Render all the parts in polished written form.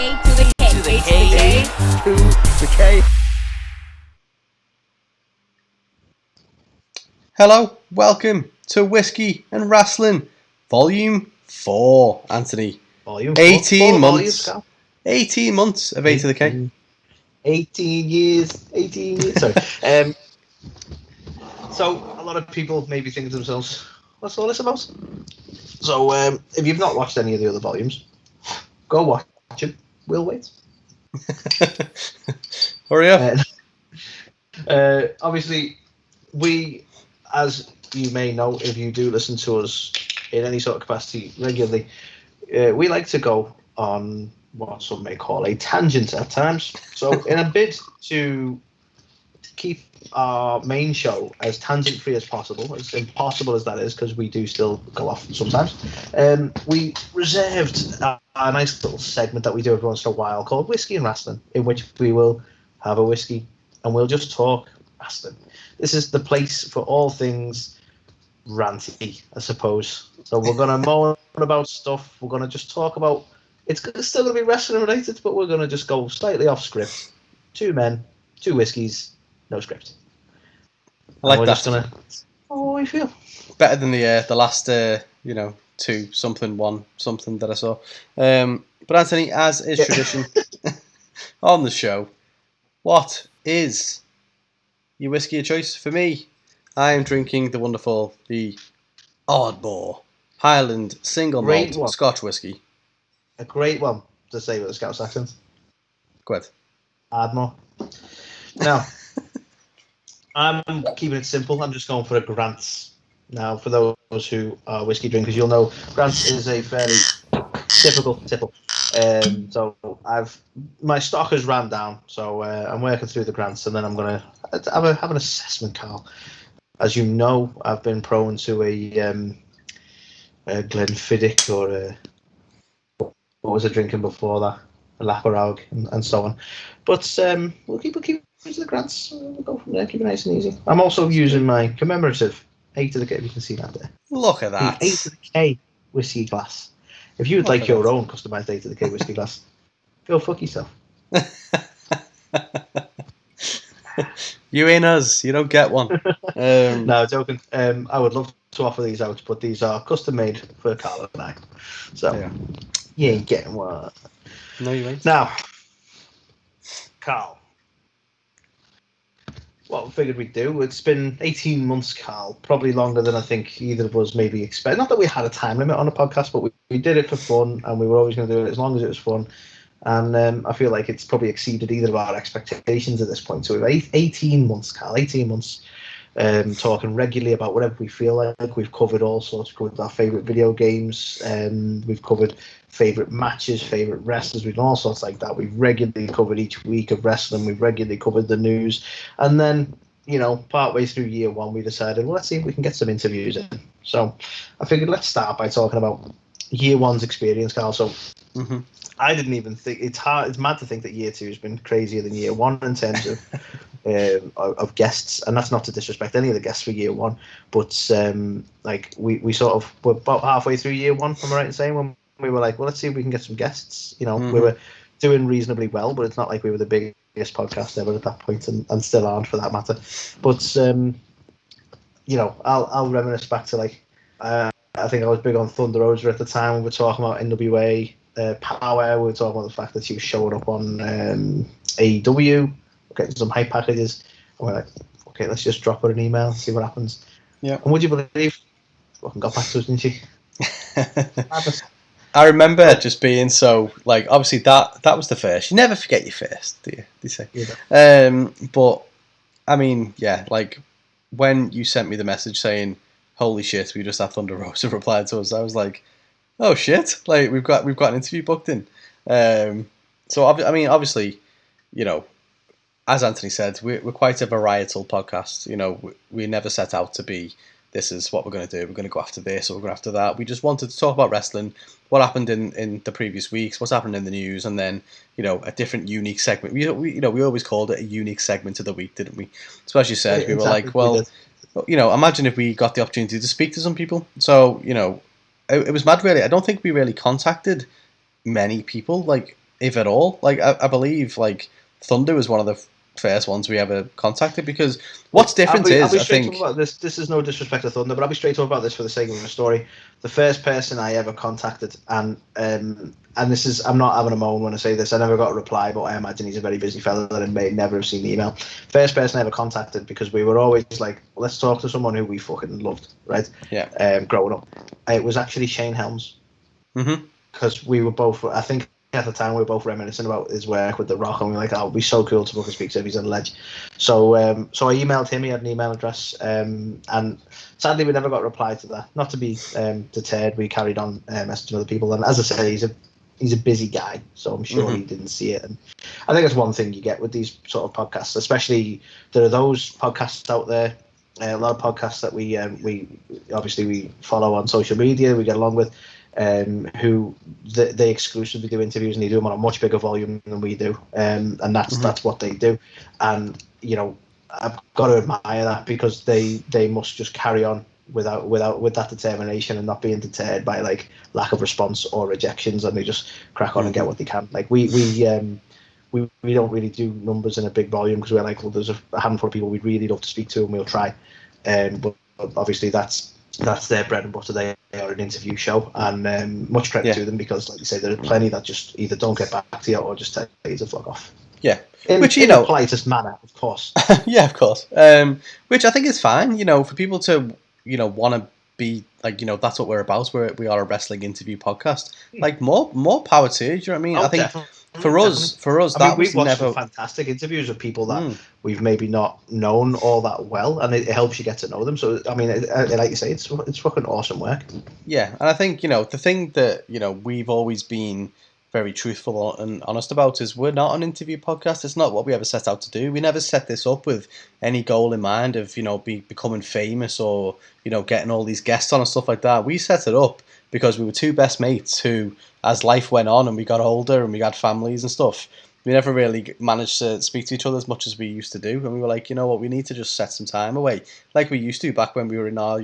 A2theK. Hello, welcome to Whiskey and Wrestling, Volume 4, Anthony. Volume 18 4 months. Volumes, 18 months of A2theK. 18 years. Sorry. So, a lot of people may be thinking to themselves, what's all this about? So, if you've not watched any of the other volumes, go watch it. We'll wait. Hurry up. Obviously, we, as you may know, if you do listen to us in any sort of capacity regularly, we like to go on what some may call a tangent at times. So, in a bid to keep our main show as tangent-free as possible, as impossible as that is, because we do still go off sometimes, we reserved a nice little segment that we do every once in a while called Whiskey and Wrestling, in which we will have a whiskey and we'll just talk wrestling. This is the place for all things ranty, I suppose. So we're going to moan about stuff. We're going to just talk about... It's still going to be wrestling related, but we're going to just go slightly off script. 2 men, 2 whiskeys, no script. I like that. Just gonna... Oh, I feel better than the last, 2 something 1 something that I saw. But Anthony, as is tradition on the show, what is your whiskey of choice? For me, I am drinking the wonderful, the Ardmore Highland Single Malt Scotch whiskey. A great one to say with a Scouse accent. Go ahead. Ardmore. Now, I'm keeping it simple. I'm just going for a Grant's. Now, for those who are whiskey drinkers, you'll know Grant's is a fairly typical. So my stock has ran down. So I'm working through the Grant's, and then I'm going to have an assessment, Carl. As you know, I've been prone to a Glenfiddich or what was I drinking before that? A Laparag and so on. But we'll keep it to the Grants. We'll go from there. Keep it nice and easy. I'm also using my commemorative A2theK. If you can see that there. Look at that. The A2theK whiskey glass. If you would like your own customized A2theK whiskey glass, go fuck yourself. You ain't us. You don't get one. No, joking. I would love to offer these out, but these are custom made for Carl and I. So you ain't getting one. No, you ain't. Now, Carl, what we figured we'd do, it's been 18 months, Carl, probably longer than I think either of us maybe expect. Not that we had a time limit on the podcast, but we did it for fun, and we were always going to do it as long as it was fun. And I feel like it's probably exceeded either of our expectations at this point. So we've 18 months, Carl, 18 months talking regularly about whatever we feel like. We've covered all sorts. We've covered our favourite video games. We've covered favourite matches, favourite wrestlers. We've done all sorts like that. We've regularly covered each week of wrestling. We've regularly covered the news. And then, partway through year 1, we decided, well, let's see if we can get some interviews in. So I figured let's start by talking about year 1's experience, Carl. So I didn't even think it's mad to think that year 2 has been crazier than year 1 in terms of guests, and that's not to disrespect any of the guests for year 1, but we sort of were about halfway through year 1. Am I right in saying, when we were like, well, let's see if we can get some guests. We were doing reasonably well, but it's not like we were the biggest podcast ever at that point, and still aren't for that matter. But I'll reminisce back to I think I was big on Thunder Rosa at the time when we were talking about NWA Power. We were talking about the fact that she was showing up on AEW, getting some hype packages. And we're like, okay, let's just drop her an email and see what happens. Yeah. And would you believe, fucking got back to us, didn't she? I remember just being so, obviously that was the first. You never forget your first, do you? They say. Yeah. But I mean, when you sent me the message saying, holy shit, we just had Thunder Rosa reply to us, I was like, oh shit, we've got an interview booked in. So I mean, obviously, as Anthony said, we're quite a varietal podcast. We never set out to be, this is what we're going to do. We're going to go after this or we're going after that. We just wanted to talk about wrestling, what happened in the previous weeks, what's happened in the news, and then, a different unique segment. We always called it a unique segment of the week, didn't we? So as you said, we were like, well, imagine if we got the opportunity to speak to some people. So, it was mad, really. I don't think we really contacted many people. if at all. Like I believe like Thunder was one of the first ones we ever contacted, because what's different I'll is be I straight think up about this. This is no disrespect to Thunder, but I'll be straight up about this for the sake of the story. The first person I ever contacted, and this is, I'm not having a moan when I say this, I never got a reply, but I imagine he's a very busy fella and may never have seen the email. First person I ever contacted, because we were always like, let's talk to someone who we fucking loved, right? yeah. Growing up, it was actually Shane Helms, Mm-hmm. because we were both, I think at the time we were both reminiscing about his work with The Rock, and we were like, oh, it'd be so cool to fucking speak to him, he's a ledge. So so I emailed him, he had an email address, and sadly we never got a reply to that. Not to be deterred, we carried on messaging other people, and as I say, he's a busy guy, so I'm sure he didn't see it. And I think that's one thing you get with these sort of podcasts, especially there are those podcasts out there, a lot of podcasts that we obviously we follow on social media, we get along with, who they exclusively do interviews, and they do them on a much bigger volume than we do, and that's what they do. And you know, I've got to admire that, because they must just carry on with that determination and not being deterred by like lack of response or rejections, and they just crack on and get what they can. Like we don't really do numbers in a big volume, because we're like, well, there's a handful of people we'd really love to speak to, and we'll try. But obviously that's their bread and butter. They are an interview show, and much credit to them, because like you say, there are plenty that just either don't get back to you or just tell you to fuck off. Yeah, which in the politest manner, of course. Yeah, of course. Which I think is fine, for people to want to be like, that's what we're about. We are a wrestling interview podcast. Like more power to you. Do you know what I mean? I think definitely. For us, I mean, we've watched some fantastic interviews of people that we've maybe not known all that well, and it helps you get to know them. So, I mean, like you say, it's fucking awesome work. Yeah, and I think the thing that we've always been very truthful and honest about is we're not an interview podcast. It's not what we ever set out to do. We never set this up with any goal in mind of becoming famous or getting all these guests on and stuff like that. We set it up because we were two best mates who, as life went on and we got older and we had families and stuff, we never really managed to speak to each other as much as we used to do. And we were like, you know what, we need to just set some time away, like we used to back when we were in our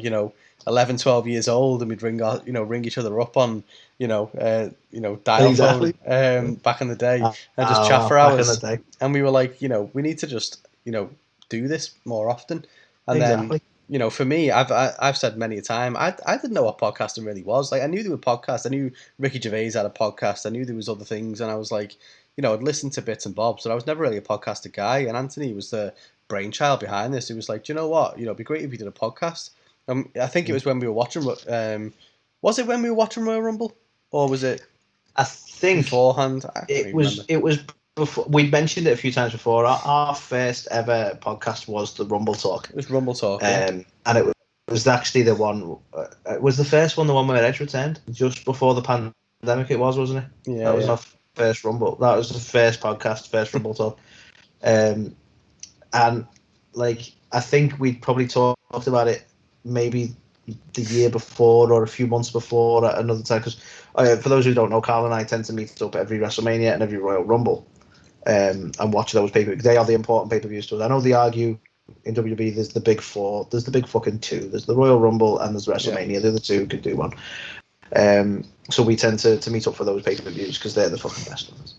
11, 12 years old, and we'd ring each other up on dial phone back in the day, and just chat for hours. And we were like, we need to just do this more often. And then for me, I've said many a time, I didn't know what podcasting really was. Like, I knew there were podcasts. I knew Ricky Gervais had a podcast. I knew there was other things, and I was like, I'd listen to bits and bobs, but I was never really a podcaster guy. And Anthony was the brainchild behind this. He was like, do you know what? It'd be great if you did a podcast. I think it was when we were watching. Was it when we were watching Royal Rumble, or was it? I think beforehand. It was before. We mentioned it a few times before. Our first ever podcast was the Rumble Talk. It was Rumble Talk, and it was actually the one. Was the first one the one where Edge returned just before the pandemic? It was, wasn't it? Yeah, that was our first Rumble. That was the first podcast, first Rumble Talk. And like, I think we'd probably talked about it maybe the year before or a few months before at another time, because for those who don't know, Carl and I tend to meet up every WrestleMania and every Royal Rumble, and watch those pay-per-views. They are the important pay-per-views to us. I know they argue in WWE there's the big four, there's the big fucking two, there's the Royal Rumble and there's WrestleMania. The other two could do one. So we tend to meet up for those pay-per-views because they're the fucking best ones.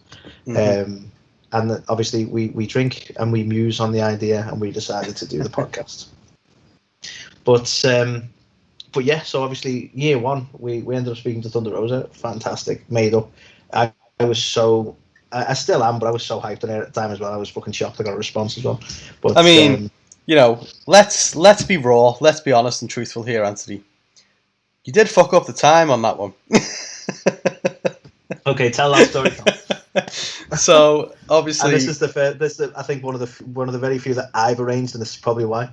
And obviously we drink and we muse on the idea, and we decided to do the podcast. But yeah, so obviously year one, we ended up speaking to Thunder Rosa. Fantastic, made up. I was so, I still am, but I was so hyped on it at the time as well. I was fucking shocked I got a response as well. But I mean, let's be raw, let's be honest and truthful here, Anthony. You did fuck up the time on that one. Okay, tell that story. So obviously, and this is I think one of the very few that I've arranged, and this is probably why.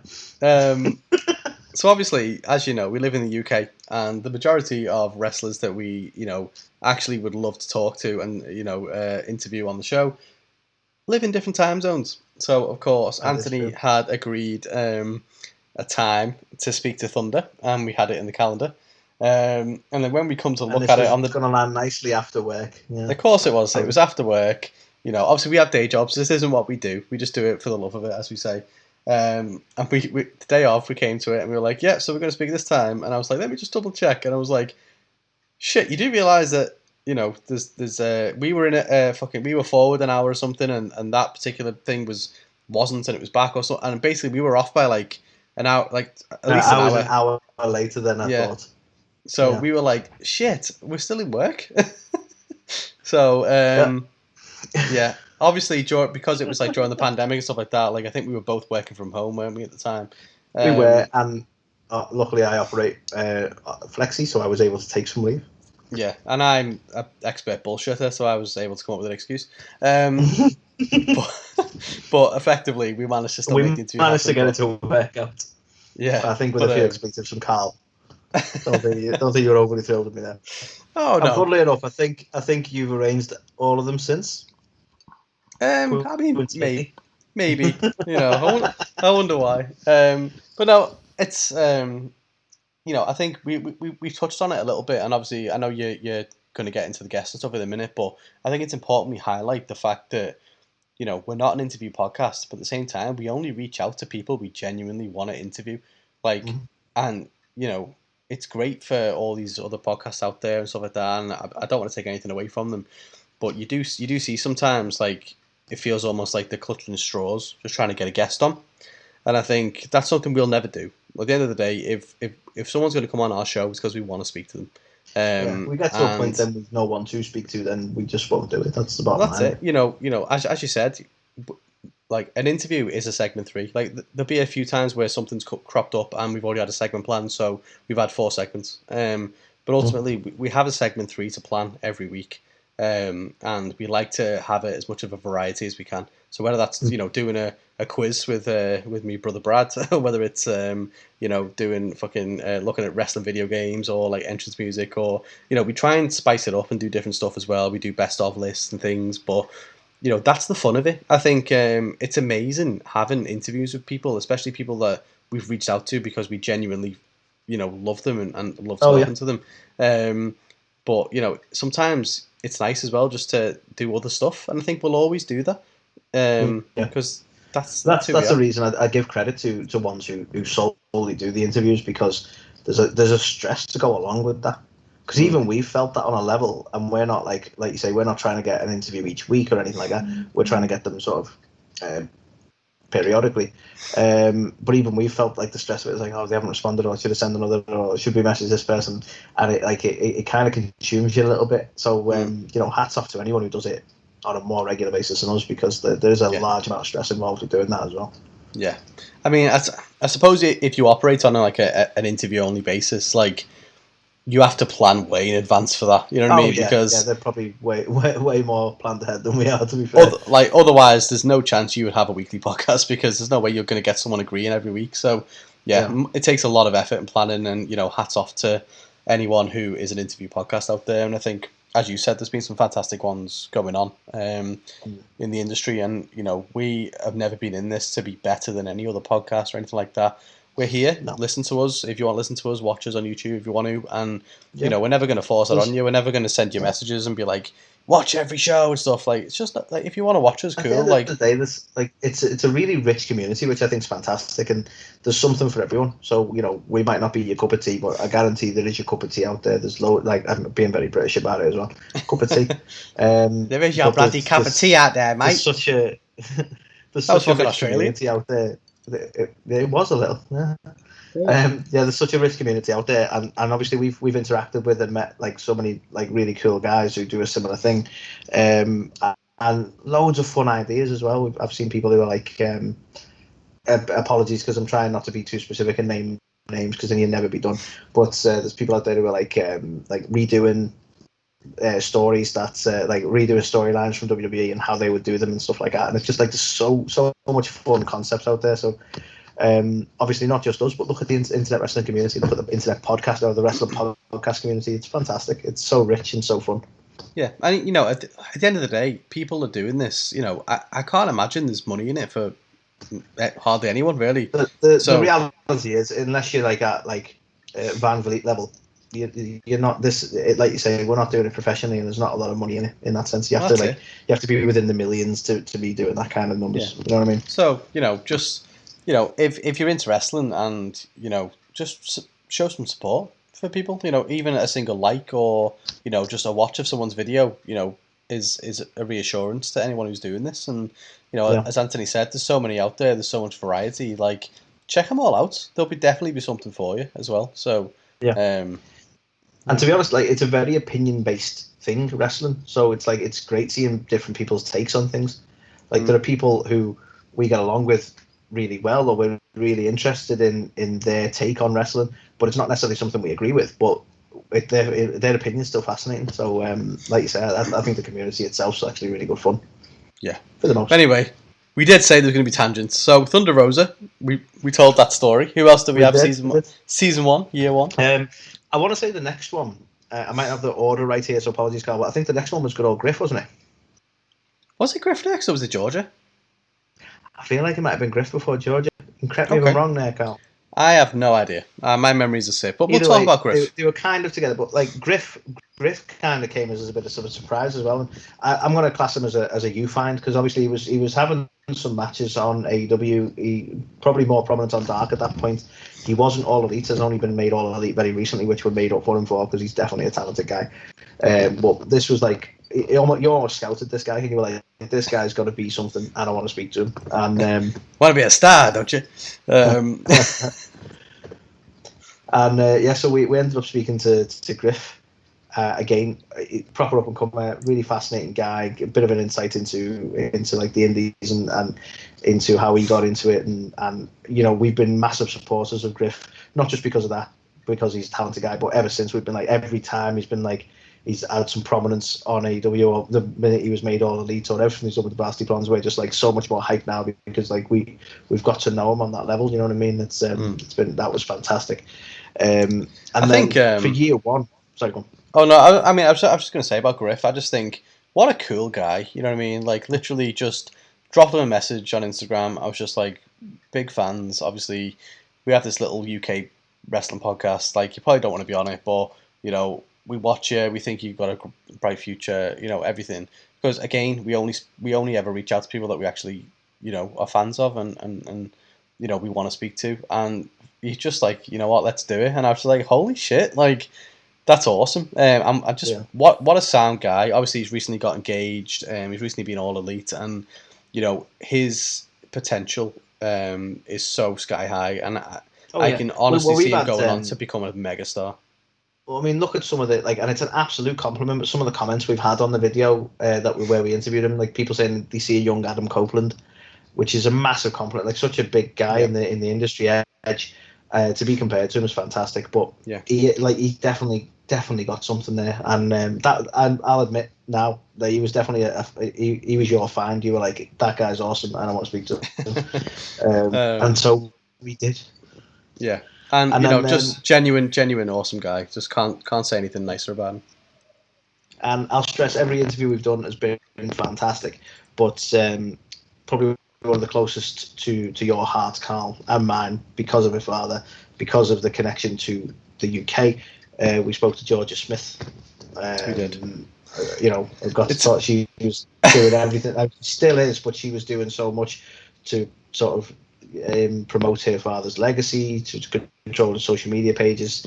So obviously, as you know, we live in the UK, and the majority of wrestlers that we actually would love to talk to and interview on the show live in different time zones. So of course, Anthony had agreed a time to speak to Thunder, and we had it in the calendar. And then when we come to look at it on the, going to land nicely after work. Yeah. Of course it was. It was after work. Obviously we have day jobs. This isn't what we do. We just do it for the love of it, as we say. And we the day off, we came to it and we were like, yeah, so we're going to speak this time. And I was like, let me just double check. And I was like, shit, you do realise that we were in we were forward an hour or something, and that particular thing wasn't, and it was back or so, and basically we were off by like an hour, like at least an I was an hour. hour later than I Yeah. thought. So Yeah. we were like, shit, we're still in work. So Yeah. yeah, obviously because it was like during the pandemic and stuff like that. Like I think we were both working from home, weren't we, at the time? We were, and luckily I operate flexi, so I was able to take some leave. Yeah, and I'm an expert bullshitter, so I was able to come up with an excuse. But, but effectively, we managed to still make the We interview managed to happen. get it to work out. Yeah, I think with but a few expletives from Carl. Don't think you're overly thrilled with me there. oh And no, funnily enough, I think you've arranged all of them since. I mean maybe I wonder why. But no, it's I think we've touched on it a little bit, and obviously I know you're going to get into the guests and stuff in a minute, but I think it's important we highlight the fact that we're not an interview podcast, but at the same time, we only reach out to people we genuinely want to interview. Like, and it's great for all these other podcasts out there and stuff like that. And I don't want to take anything away from them, but you do see sometimes like it feels almost like they're clutching straws, just trying to get a guest on. And I think that's something we'll never do. At the end of the day, if someone's going to come on our show, it's because we want to speak to them. We get to a point then with no one to speak to, then we just won't do it. That's the bottom line. That's it. As you said, like an interview is a segment 3. Like there'll be a few times where something's cropped up and we've already had a segment planned, so we've had 4 segments. But ultimately, we have a segment 3 to plan every week, and we like to have it as much of a variety as we can. So whether that's doing a quiz with me brother Brad, or whether it's doing fucking looking at wrestling video games or like entrance music, or we try and spice it up and do different stuff as well. We do best of lists and things, but that's the fun of it. I think it's amazing having interviews with people, especially people that we've reached out to because we genuinely love them and love talking to them. But sometimes it's nice as well just to do other stuff, and I think we'll always do that because that's the reason I give credit to ones who solely do the interviews, because there's a stress to go along with that. Because even we felt that on a level, and we're not like you say, we're not trying to get an interview each week or anything like that. We're trying to get them sort of periodically. But even we felt like the stress of it was like, oh, they haven't responded, or I should have sent another, or should we message this person? And it kind of consumes you a little bit. So hats off to anyone who does it on a more regular basis than us, because there's a large amount of stress involved with doing that as well. Yeah, I mean, I suppose if you operate on like an interview only basis, like you have to plan way in advance for that. You know what I mean? Yeah, because they're probably way more planned ahead than we are, to be fair. Otherwise, there's no chance you would have a weekly podcast, because there's no way you're going to get someone agreeing every week. So it takes a lot of effort and planning, and hats off to anyone who is an interview podcast out there. And I think, as you said, there's been some fantastic ones going on in the industry, and we have never been in this to be better than any other podcast or anything like that. We're here. No. Listen to us if you want to listen to us. Watch us on YouTube if you want to. And we're never going to force it on you. We're never going to send you messages and be like, watch every show and stuff. Like, it's just like, if you want to watch us, cool. At the end of the day, this it's a really rich community, which I think is fantastic, and there's something for everyone. So we might not be your cup of tea, but I guarantee there is your cup of tea out there. There's I'm being very British about it as well. Cup of tea. There is your bloody cup of tea out there, mate. There's such a rich community out there. It was a little. There's such a rich community out there, and obviously we've interacted with and met like so many like really cool guys who do a similar thing, and loads of fun ideas as well. I've seen people who are like, apologies because I'm trying not to be too specific and name names, because then you'll never be done. But there's people out there who are like redoing stories that's like redoing storylines from WWE and how they would do them and stuff like that, and it's just like there's so much fun concepts out there. So obviously not just us, but look at the internet wrestling community, look at the internet podcast or the wrestling podcast community. It's fantastic. It's so rich and so fun. Yeah, and at the end of the day, people are doing this. I can't imagine there's money in it for hardly anyone, really. The reality is, unless you're like at Van Vliet level, you're not this, like you say, we're not doing it professionally, and there's not a lot of money in it in that sense. You have you have to be within the millions to be doing that kind of numbers. You know what I mean? So just if you're into wrestling, and just show some support, for people. You know, even a single like or just a watch of someone's video, is a reassurance to anyone who's doing this. And Yeah. as Anthony said, there's so many out there. There's so much variety. Like, check them all out. There'll definitely be something for you as well. So Yeah. um, And to be honest, like, it's a very opinion-based thing, wrestling. So it's great seeing different people's takes on things. Like, there are people who we get along with really well, or we're really interested in their take on wrestling, but it's not necessarily something we agree with. But their opinion is still fascinating. So, like you said, I think the community itself is actually really good fun. Yeah. For the most. But anyway, we did say there's going to be tangents. So Thunder Rosa, we told that story. Who else did we have? Season 1, year 1. I want to say the next one. I might have the order right here, so apologies, Carl. But I think the next one was good old Griff, wasn't it? Was it Griff next, or was it Georgia? I feel like it might have been Griff before Georgia. And correct me if I'm wrong there, Carl. I have no idea. My memories are sick, but we'll Either talk way, about Griff. They were kind of together, but like Griff kind of came as a bit of a surprise as well. And I'm going to class him as a you find, because obviously he was having some matches on AEW. He probably more prominent on Dark at that point. He wasn't All Elite. Has only been made All Elite very recently, which were made up for him because he's definitely a talented guy. But this was like you almost scouted this guy, and you were like, this guy's got to be something, and I want to speak to him. And want to be a star, don't you? And so we ended up speaking to Griff again, proper up and comer, really fascinating guy, a bit of an insight into like the indies and into how he got into it, and we've been massive supporters of Griff, not just because of that, because he's a talented guy, but ever since we've been like, every time he's been like, he's had some prominence on AEW, or the minute he was made All Elite, or everything he's done with the Blasty Blondes, we're just like so much more hype now, because like we've got to know him on that level. You know what I mean? It's that was fantastic. And I think for year 1, sorry, go on. Oh no, I mean I was just going to say about Griff. I just think what a cool guy. You know what I mean? Like, literally just dropped him a message on Instagram. I was just like, big fans. Obviously, we have this little UK wrestling podcast. Like, you probably don't want to be on it, but we watch you. We think you've got a bright future. Everything. Because again, we only ever reach out to people that we actually are fans of and we want to speak to. And he's just like, you know what, let's do it. And I was like, holy shit, like, that's awesome. I just what a sound guy. Obviously, he's recently got engaged. He's recently been All Elite, and his potential is so sky high, and I can honestly see him going on to become a megastar. Well, I mean, look at some of the and it's an absolute compliment. But some of the comments we've had on the video where we interviewed him, like people saying they see a young Adam Copeland, which is a massive compliment. Like, such a big guy in the industry edge. To be compared to him is fantastic, but he definitely got something there, and I'll admit now that he was definitely he was your find. You were like, that guy's awesome, and I want to speak to him. And so we did. Yeah, and then, just genuine awesome guy. Just can't say anything nicer about him. And I'll stress, every interview we've done has been fantastic, but probably one of the closest to your heart, Carl, and mine, because of my father, because of the connection to the UK. We spoke to Georgia Smith. We did. I got to talk. She was doing everything. Still is, but she was doing so much to sort of promote her father's legacy, to control the social media pages.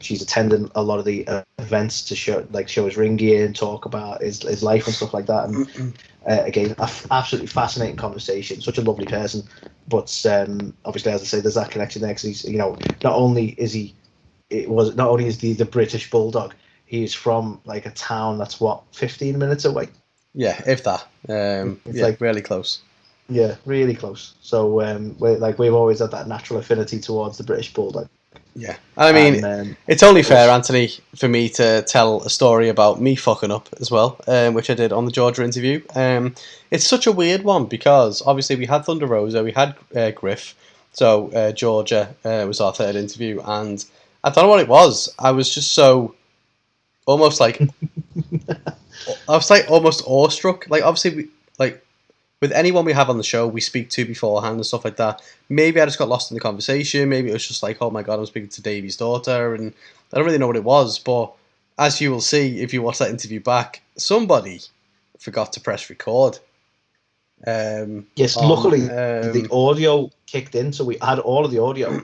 She's attending a lot of the events to show his ring gear and talk about his life and stuff like that. And again, absolutely fascinating conversation. Such a lovely person, but obviously, as I say, there's that connection there, because he's not only is he the British Bulldog, he's from like a town that's 15 minutes away. Yeah, if that. It's like really close. Yeah, really close. So we've always had that natural affinity towards the British Bulldog. Yeah, I mean, it's only fair, Anthony, for me to tell a story about me fucking up as well, which I did on the Georgia interview. It's such a weird one, because obviously we had Thunder Rosa, we had Griff, so Georgia was our third interview, and I don't know what it was. I was just so almost like almost awestruck. Like, obviously, with anyone we have on the show, we speak to beforehand and stuff like that. Maybe I just got lost in the conversation. Maybe it was just like, oh my God, I'm speaking to Davey's daughter, and I don't really know what it was. But as you will see, if you watch that interview back, somebody forgot to press record. Yes, luckily the audio kicked in, so we had all of the audio.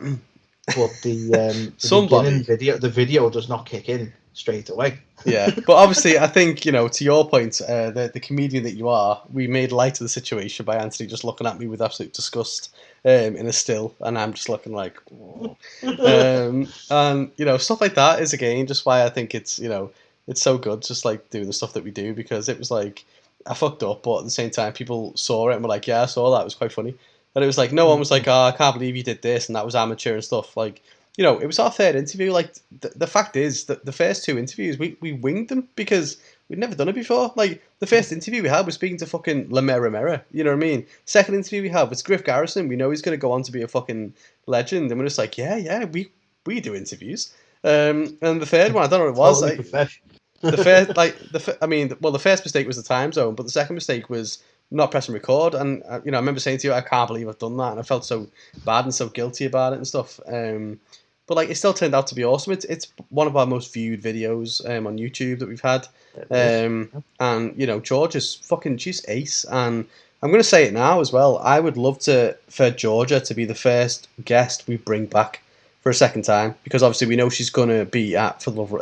but the Somebody. the video does not kick in straight away. Yeah, but obviously, I think, to your point, the comedian that you are, we made light of the situation by Anthony just looking at me with absolute disgust in a still, and I'm just looking like, oh. And stuff like that is again just why I think it's so good, just like doing the stuff that we do, because it was like I fucked up, but at the same time, people saw it and were like, yeah, I saw that, it was quite funny, and it was like no one was like, oh, I can't believe you did this, and that was amateur and stuff like. It was our third interview. Like, the fact is that the first two interviews, we winged them because we'd never done it before. Like, the first interview we had was speaking to fucking Lamera. You know what I mean? Second interview we have, it's Griff Garrison. We know he's going to go on to be a fucking legend. And we're just like, yeah, we do interviews. And the third one, I don't know what it was. Totally The first, the first mistake was the time zone, but the second mistake was not pressing record. And, I remember saying to you, I can't believe I've done that. And I felt so bad and so guilty about it and stuff. But like, it still turned out to be awesome. It's one of our most viewed videos on YouTube that we've had. And George is she's ace. And I'm going to say it now as well. I would love for Georgia to be the first guest we bring back for a second time, because obviously we know she's going to be at For the Love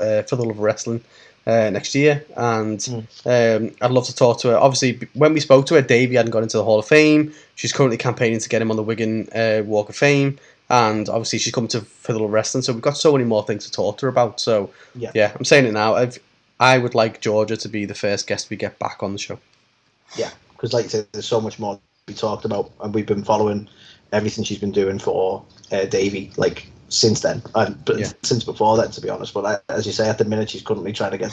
of Wrestling next year, and I'd love to talk to her. Obviously, when we spoke to her, Davey hadn't got into the Hall of Fame. She's currently campaigning to get him on the Wigan Walk of Fame. And obviously she's coming to For the Love of Wrestling, so we've got so many more things to talk to her about. So, yeah, I'm saying it now. I would like Georgia to be the first guest we get back on the show. Yeah, because like you said, there's so much more to be talked about, and we've been following everything she's been doing for Davey, like, since then, since before then, to be honest. But as you say, at the minute, she's currently trying to get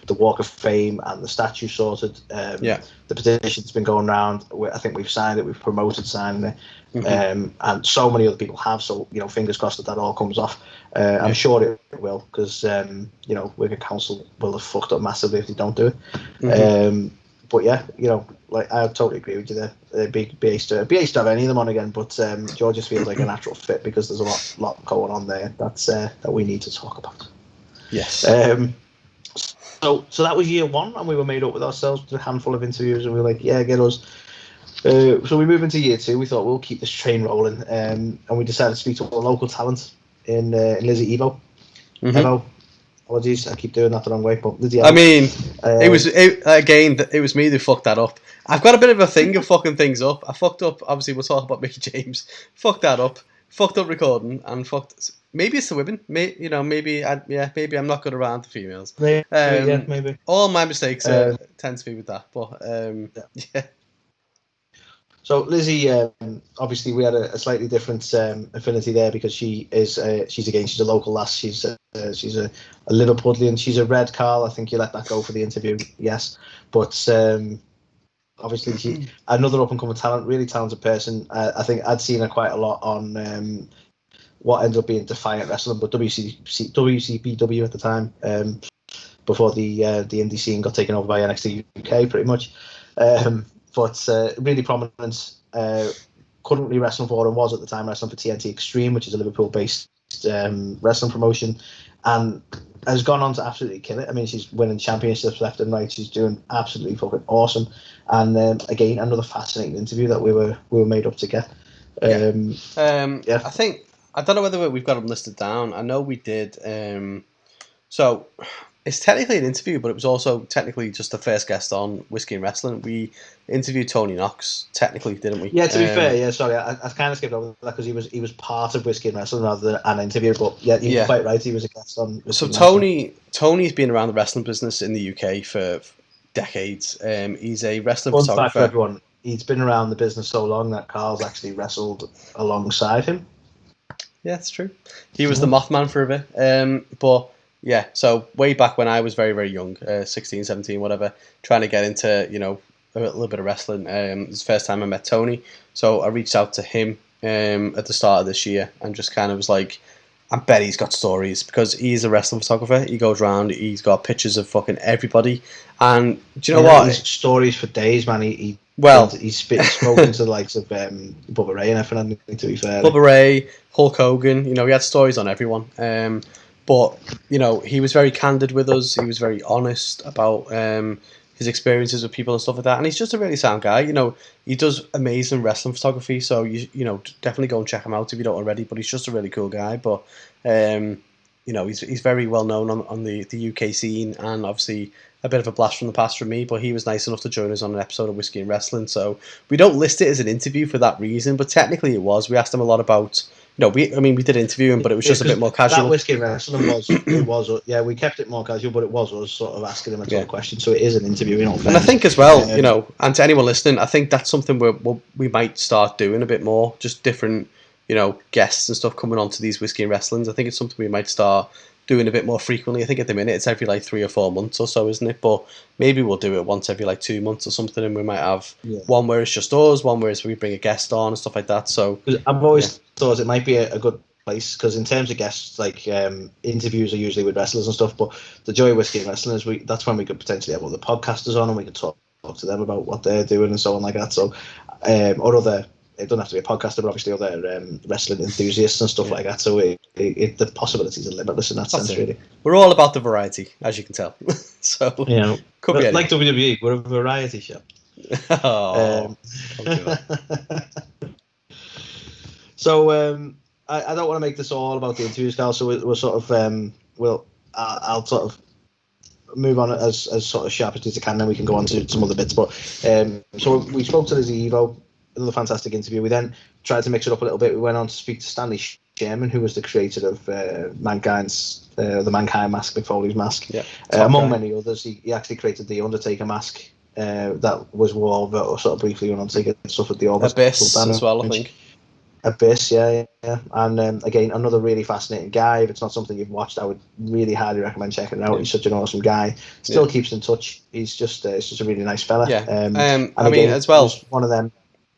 the Walk of Fame and the statue sorted. The petition's been going around. I think we've signed it. We've promoted signing it. And so many other people have. So fingers crossed that all comes off. I'm sure it will, because Wigan Council will have fucked up massively if they don't do it. But yeah, like, I totally agree with you there. It'd be ace to have any of them on again, but George just feels like a natural fit, because there's a lot going on there that we need to talk about. Yes. So that was year one, and we were made up with ourselves with a handful of interviews, and we were like, yeah, get us. So we move into year two. We thought we'll keep this train rolling, and we decided to speak to a local talent in Lizzie Evo. Evo. Apologies, I keep doing that the wrong way. But Lizzie Evo. I mean, it was me that fucked that up. I've got a bit of a thing of fucking things up. I fucked up. Obviously, we'll talk about Mickey James. Fucked that up. Fucked up recording, and fucked. Maybe it's the women. Maybe I'm not good around the females. Maybe. All my mistakes tend to be with that. But yeah. So Lizzie, obviously we had a slightly different affinity there, because she's a local lass. She's a Liverpudlian. She's a red, Carl. I think you let that go for the interview, yes. But obviously she's another up and coming talent, really talented person. I think I'd seen her quite a lot on what ended up being Defiant Wrestling, but WCPW at the time, before the indie scene got taken over by NXT UK, pretty much. But really prominent, currently wrestling for, and was at the time wrestling for, TNT Extreme, which is a Liverpool-based wrestling promotion, and has gone on to absolutely kill it. I mean, she's winning championships left and right. She's doing absolutely fucking awesome. And again, another fascinating interview that we were made up to get. I think, I don't know whether we've got them listed down. I know we did. So it's technically an interview, but it was also technically just the first guest on Whiskey and Wrestling. We interviewed Tony Knox, technically, didn't we? Yeah, to be fair, yeah, sorry, I kind of skipped over that, because he was part of Whiskey and Wrestling rather than an interview. But yeah, you're quite right, he was a guest on Whiskey and Tony's been around the wrestling business in the UK for decades. He's a wrestling Fun photographer. fact for everyone, he's been around the business so long that Carl's actually wrestled alongside him. Yeah, it's true. He was the Mothman for a bit. But yeah, so way back when I was very, very young, 16, 17, whatever, trying to get into, a little bit of wrestling. It was the first time I met Tony. So I reached out to him at the start of this year and just kind of was like, I bet he's got stories, because he's a wrestling photographer. He goes around, he's got pictures of fucking everybody. And do you know what? He's stories for days, man. He's spoken to the likes of Bubba Ray and everything, to be fair. Bubba Ray, Hulk Hogan, he had stories on everyone. But, he was very candid with us. He was very honest about his experiences with people and stuff like that. And he's just a really sound guy. You know, he does amazing wrestling photography, so you know, definitely go and check him out if you don't already. But he's just a really cool guy. But you know, he's very well known on the UK scene, and obviously a bit of a blast from the past from me. But he was nice enough to join us on an episode of Whiskey and Wrestling, so we don't list it as an interview for that reason. But technically, it was. We asked him a lot about. You know, we did interview him, but it was just a bit more casual. That Whiskey and Wrestling was yeah, we kept it more casual, but it was us sort of asking him a ton of questions, so it is an interview. You know, and I think as well, you know, and to anyone listening, I think that's something we might start doing a bit more, just different, you know, guests and stuff coming onto these Whiskey and Wrestlings. I think it's something we might start doing a bit more frequently. I think at the minute it's every like 3 or 4 months or so, isn't it? But maybe we'll do it once every like 2 months or something, and we might have one where it's just us, one where we bring a guest on and stuff like that. So I've always thought it might be a good place, because in terms of guests, like interviews are usually with wrestlers and stuff, but the joy of Whiskey and Wrestling is that's when we could potentially have other podcasters on, and we could talk to them about what they're doing and so on like that. So or other, it doesn't have to be a podcaster, but obviously other wrestling enthusiasts and stuff like that. So the possibilities are limitless in that sense, really. We're all about the variety, as you can tell. So could be like WWE, we're a variety show. Oh, so I don't want to make this all about the interviews, Carl. So we'll sort of I'll sort of move on as sort of sharp as I can, then we can go on to some other bits. But so we spoke to Lizzie Evo, another fantastic interview. We then tried to mix it up a little bit. We went on to speak to Stanley Sherman, who was the creator of Mankind's the Mankind mask, Mick Foley's mask. Yeah, among many others. He actually created the Undertaker mask that was wore sort of briefly on Undertaker stuff at the Abyss as well, I think. Abyss, yeah. And again, another really fascinating guy. If it's not something you've watched, I would really highly recommend checking it out. He's such an awesome guy. Still keeps in touch. He's just a really nice fella. Yeah. And I mean, as well, one of them.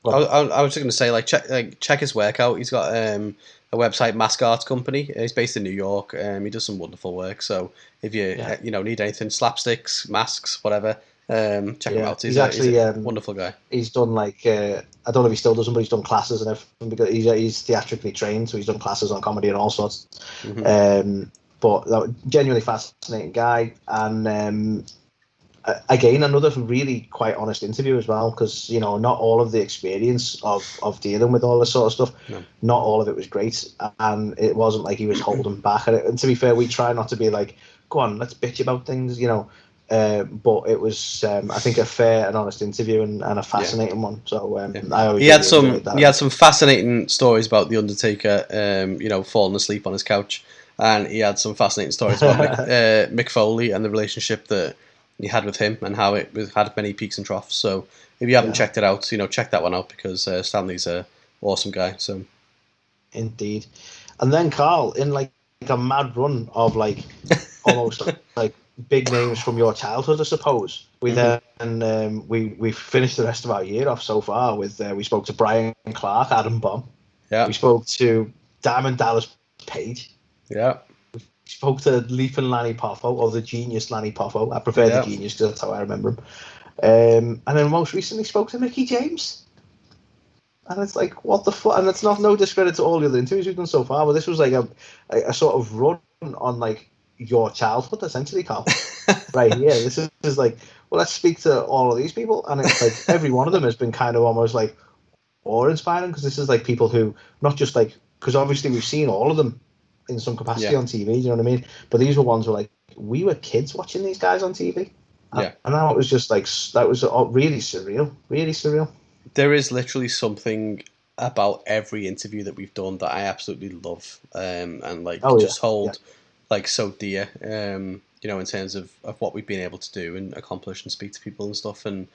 I was just going to say, check his work out. He's got a website, Mask Arts Company. He's based in New York. He does some wonderful work. So if you need anything, slapsticks, masks, whatever, check him out. He's actually a wonderful guy. He's done I don't know if he still does them, but he's done classes and everything, because he's theatrically trained, so he's done classes on comedy and all sorts. Mm-hmm. But genuinely fascinating guy, and again, another really quite honest interview as well, because not all of the experience of dealing with all this sort of stuff, not all of it was great, and it wasn't like he was holding back. And to be fair, we try not to be like, go on, let's bitch about things, but it was, I think, a fair and honest interview and a fascinating one. So I always he had some fascinating stories about the Undertaker, falling asleep on his couch, and he had some fascinating stories about Mick Foley and the relationship that he had with him and how it had many peaks and troughs. So if you haven't checked it out, check that one out, because Stanley's a awesome guy. So indeed. And then Carl, in like a mad run of like almost like big names from your childhood, I suppose. We then we finished the rest of our year off so far with we spoke to Brian Clark, Adam Bomb. Yeah. We spoke to Diamond Dallas Page. Yeah. We spoke to Leaping Lanny Poffo, or the genius Lanny Poffo. I prefer the genius because that's how I remember him. And then most recently spoke to Mickey James. And it's like, what the fuck? And it's no discredit to all the other interviews we've done so far, but this was like a sort of run on like your childhood, essentially, Carl. Right here, this is like, well, let's speak to all of these people, and it's like every one of them has been kind of almost like awe-inspiring, because this is like people who, not just like, because obviously we've seen all of them in some capacity on TV, you know what I mean? But these were ones where like, we were kids watching these guys on TV. And now it was just like, that was really surreal. There is literally something about every interview that we've done that I absolutely love, and like hold like so dear, in terms of what we've been able to do and accomplish and speak to people and stuff. And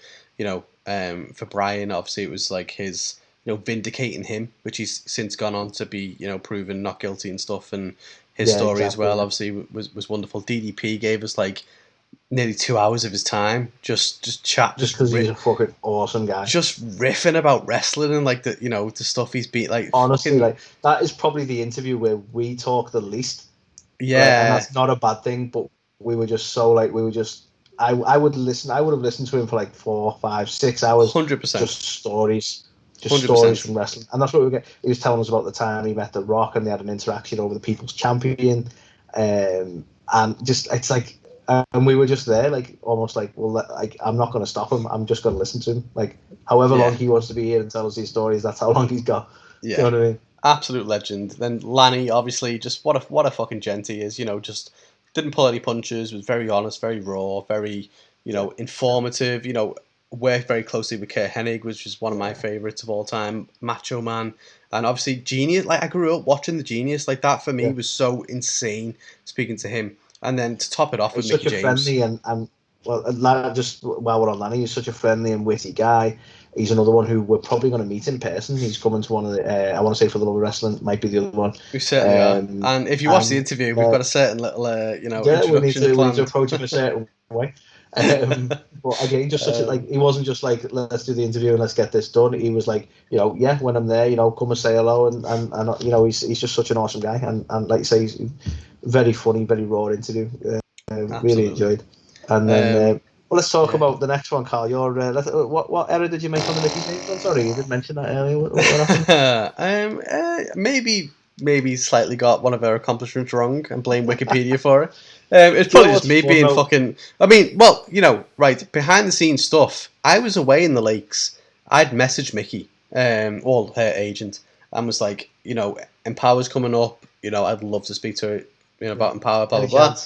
for Brian, obviously it was like his vindicating him, which he's since gone on to be proven not guilty and stuff, and his story as well obviously was wonderful. DDP gave us like nearly 2 hours of his time just chat, just because he's a fucking awesome guy, just riffing about wrestling and like the stuff he's beat. Like, honestly, like that is probably the interview where we talk the least. Yeah, and that's not a bad thing, but we were just so like, I would have listened to him for like 4, 5, 6 hours. 100%. Just stories 100%. Stories from wrestling. And that's what we get. He was telling us about the time he met The Rock and they had an interaction over the People's Champion. And just, it's like, And we were just there, like almost like, well, like I'm not going to stop him. I'm just going to listen to him. Like however long he wants to be here and tell us these stories, that's how long he's got. Yeah. Do you know what I mean? Absolute legend. Then Lanny, obviously, just what a fucking gent he is. Just didn't pull any punches. Was very honest, very raw, very informative. Worked very closely with Kurt Hennig, which is one of my favorites of all time. Macho Man, and obviously Genius. Like I grew up watching the Genius. Like that for me was so insane. Speaking to him, and then to top it off with He's Mickey such a James. friendly and just while we're on Lanny, he's such a friendly and witty guy. He's another one who we're probably going to meet in person. He's coming to one of the, I want to say For the Love of Wrestling, might be the other one. We certainly are. And if you watch the interview, we've got a certain little, introduction we need to approach him planned. a certain way. But again, just such a, he wasn't just like, let's do the interview and let's get this done. He was like, when I'm there, come and say hello, and he's just such an awesome guy, and like you say, he's very funny, very raw interview. Really enjoyed. And then let's talk about the next one, Carl. Your what error did you make on the Mickey James one? Sorry, you did mention that earlier. What happened? Maybe slightly got one of our accomplishments wrong and blame Wikipedia for it. It's probably just me being fucking. I mean, well, right behind the scenes stuff. I was away in the lakes. I'd messaged Mickey, or her agent, and was like, Empower's coming up. I'd love to speak to her, about Empower, blah blah blah.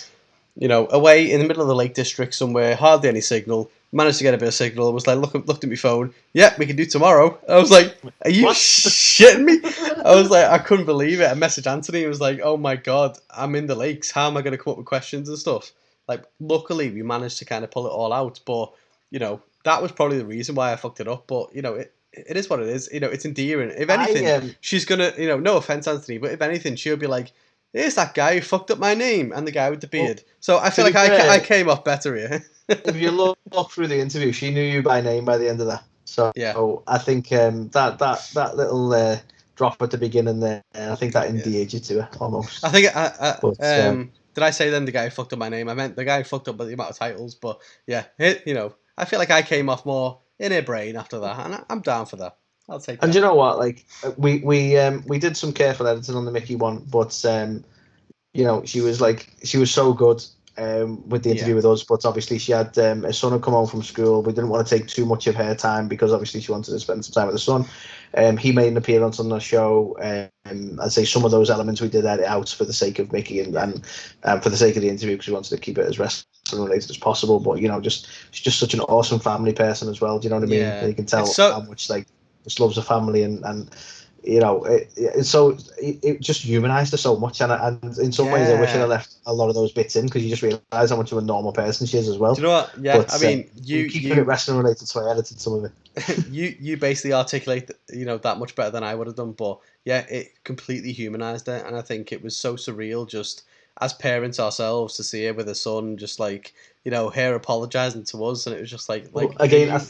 Away in the middle of the Lake District somewhere, hardly any signal. Managed to get a bit of signal. Was like, looked at my phone. Yeah, we can do tomorrow. I was like, are you shitting me? I was like, I couldn't believe it. I messaged Anthony. I was like, oh my God, I'm in the lakes. How am I going to come up with questions and stuff? Like, luckily, we managed to kind of pull it all out. But, that was probably the reason why I fucked it up. But, it is what it is. It's endearing. If anything, she's going to, no offense, Anthony, but if anything, she'll be like, here's that guy who fucked up my name and the guy with the beard. Well, so I feel like I came off better here. If you look through the interview, she knew you by name by the end of that. So I think that little drop at the beginning there, I think that endeared you to her almost. I think did I say then the guy who fucked up my name? I meant the guy who fucked up by the amount of titles. But yeah, I feel like I came off more in her brain after that, and I'm down for that. I'll take that. And you know what? Like we did some careful editing on the Mickey one, but she was so good with the interview with us. But obviously she had her son had come home from school. We didn't want to take too much of her time because obviously she wanted to spend some time with the son. He made an appearance on the show. I'd say some of those elements we did edit out for the sake of Mickey and for the sake of the interview because we wanted to keep it as wrestling related as possible. But she's just such an awesome family person as well. Do you know what I mean? Yeah. You can tell how much just loves the family and it just humanized her so much, and in some ways I wish I had left a lot of those bits in because you just realize how much of a normal person she is as well. Do you know what? Yeah, but, I mean, you keeping it wrestling related, so I edited some of it. you basically articulate that much better than I would have done, but yeah, it completely humanized her, and I think it was so surreal just as parents ourselves to see her with her son, just like her apologizing to us, and it was just like again.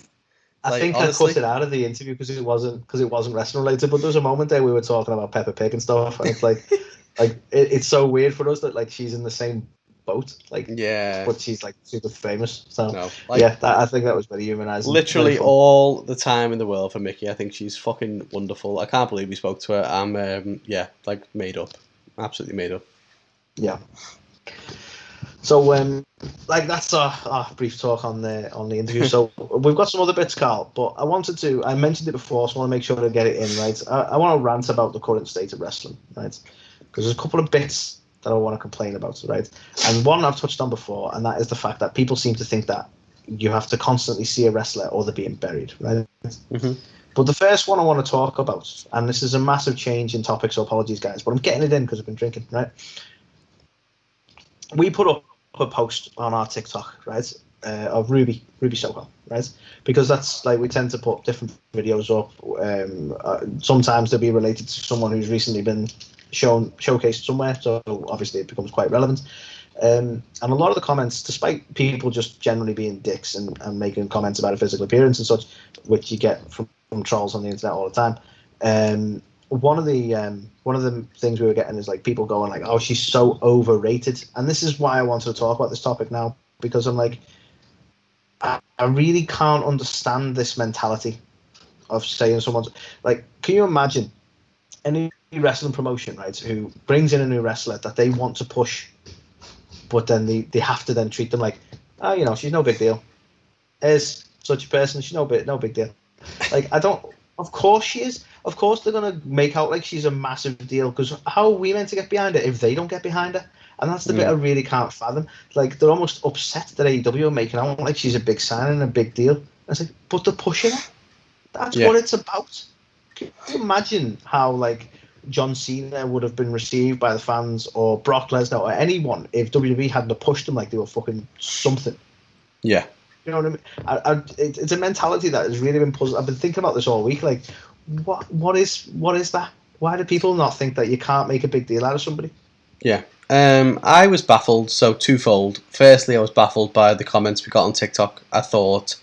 I think honestly, I cut it out of the interview because it wasn't wrestling related. But there was a moment there we were talking about Peppa Pig and stuff, and it's like, it's so weird for us that she's in the same boat, but she's super famous. So I think that was very humanizing. Literally all the time in the world for Mickey. I think she's fucking wonderful. I can't believe we spoke to her. I'm made up, absolutely made up. Yeah. So that's our brief talk on the interview. So we've got some other bits, Carl, but I mentioned it before, so I want to make sure to get it in, right? I want to rant about the current state of wrestling, right? Because there's a couple of bits that I want to complain about, right? And one I've touched on before, and that is the fact that people seem to think that you have to constantly see a wrestler or they're being buried, right? Mm-hmm. But the first one I want to talk about, and this is a massive change in topic, so apologies, guys, but I'm getting it in because I've been drinking, right? We put up a post on our TikTok, right, of Ruby Soho, right, because that's we tend to put different videos up. Sometimes they'll be related to someone who's recently been showcased somewhere, so obviously it becomes quite relevant. And a lot of the comments, despite people just generally being dicks and making comments about a physical appearance and such, which you get from trolls on the internet all the time, one of the things we were getting is people going oh, she's so overrated, and this is why I wanted to talk about this topic now, because I'm I really can't understand this mentality of saying someone's can you imagine any wrestling promotion, right, who brings in a new wrestler that they want to push but then they have to then treat them like, oh, you know, she's no big deal. Is such a person, she's no big deal. Like, I don't. Of course she is. Of course they're gonna make out like she's a massive deal, because how are we meant to get behind her if they don't get behind her? And that's the bit I really can't fathom. Like, they're almost upset that AEW are making out like she's a big sign and a big deal. And it's like, but they're pushing her. That's what it's about. Can you imagine how, like, John Cena would have been received by the fans, or Brock Lesnar, or anyone, if WWE hadn't pushed them like they were fucking something? Yeah. You know what I mean? It's a mentality that has really been puzzled. I've been thinking about this all week. Like, what is that? Why do people not think that you can't make a big deal out of somebody? Yeah. I was baffled, so twofold. Firstly, I was baffled by the comments we got on TikTok. I thought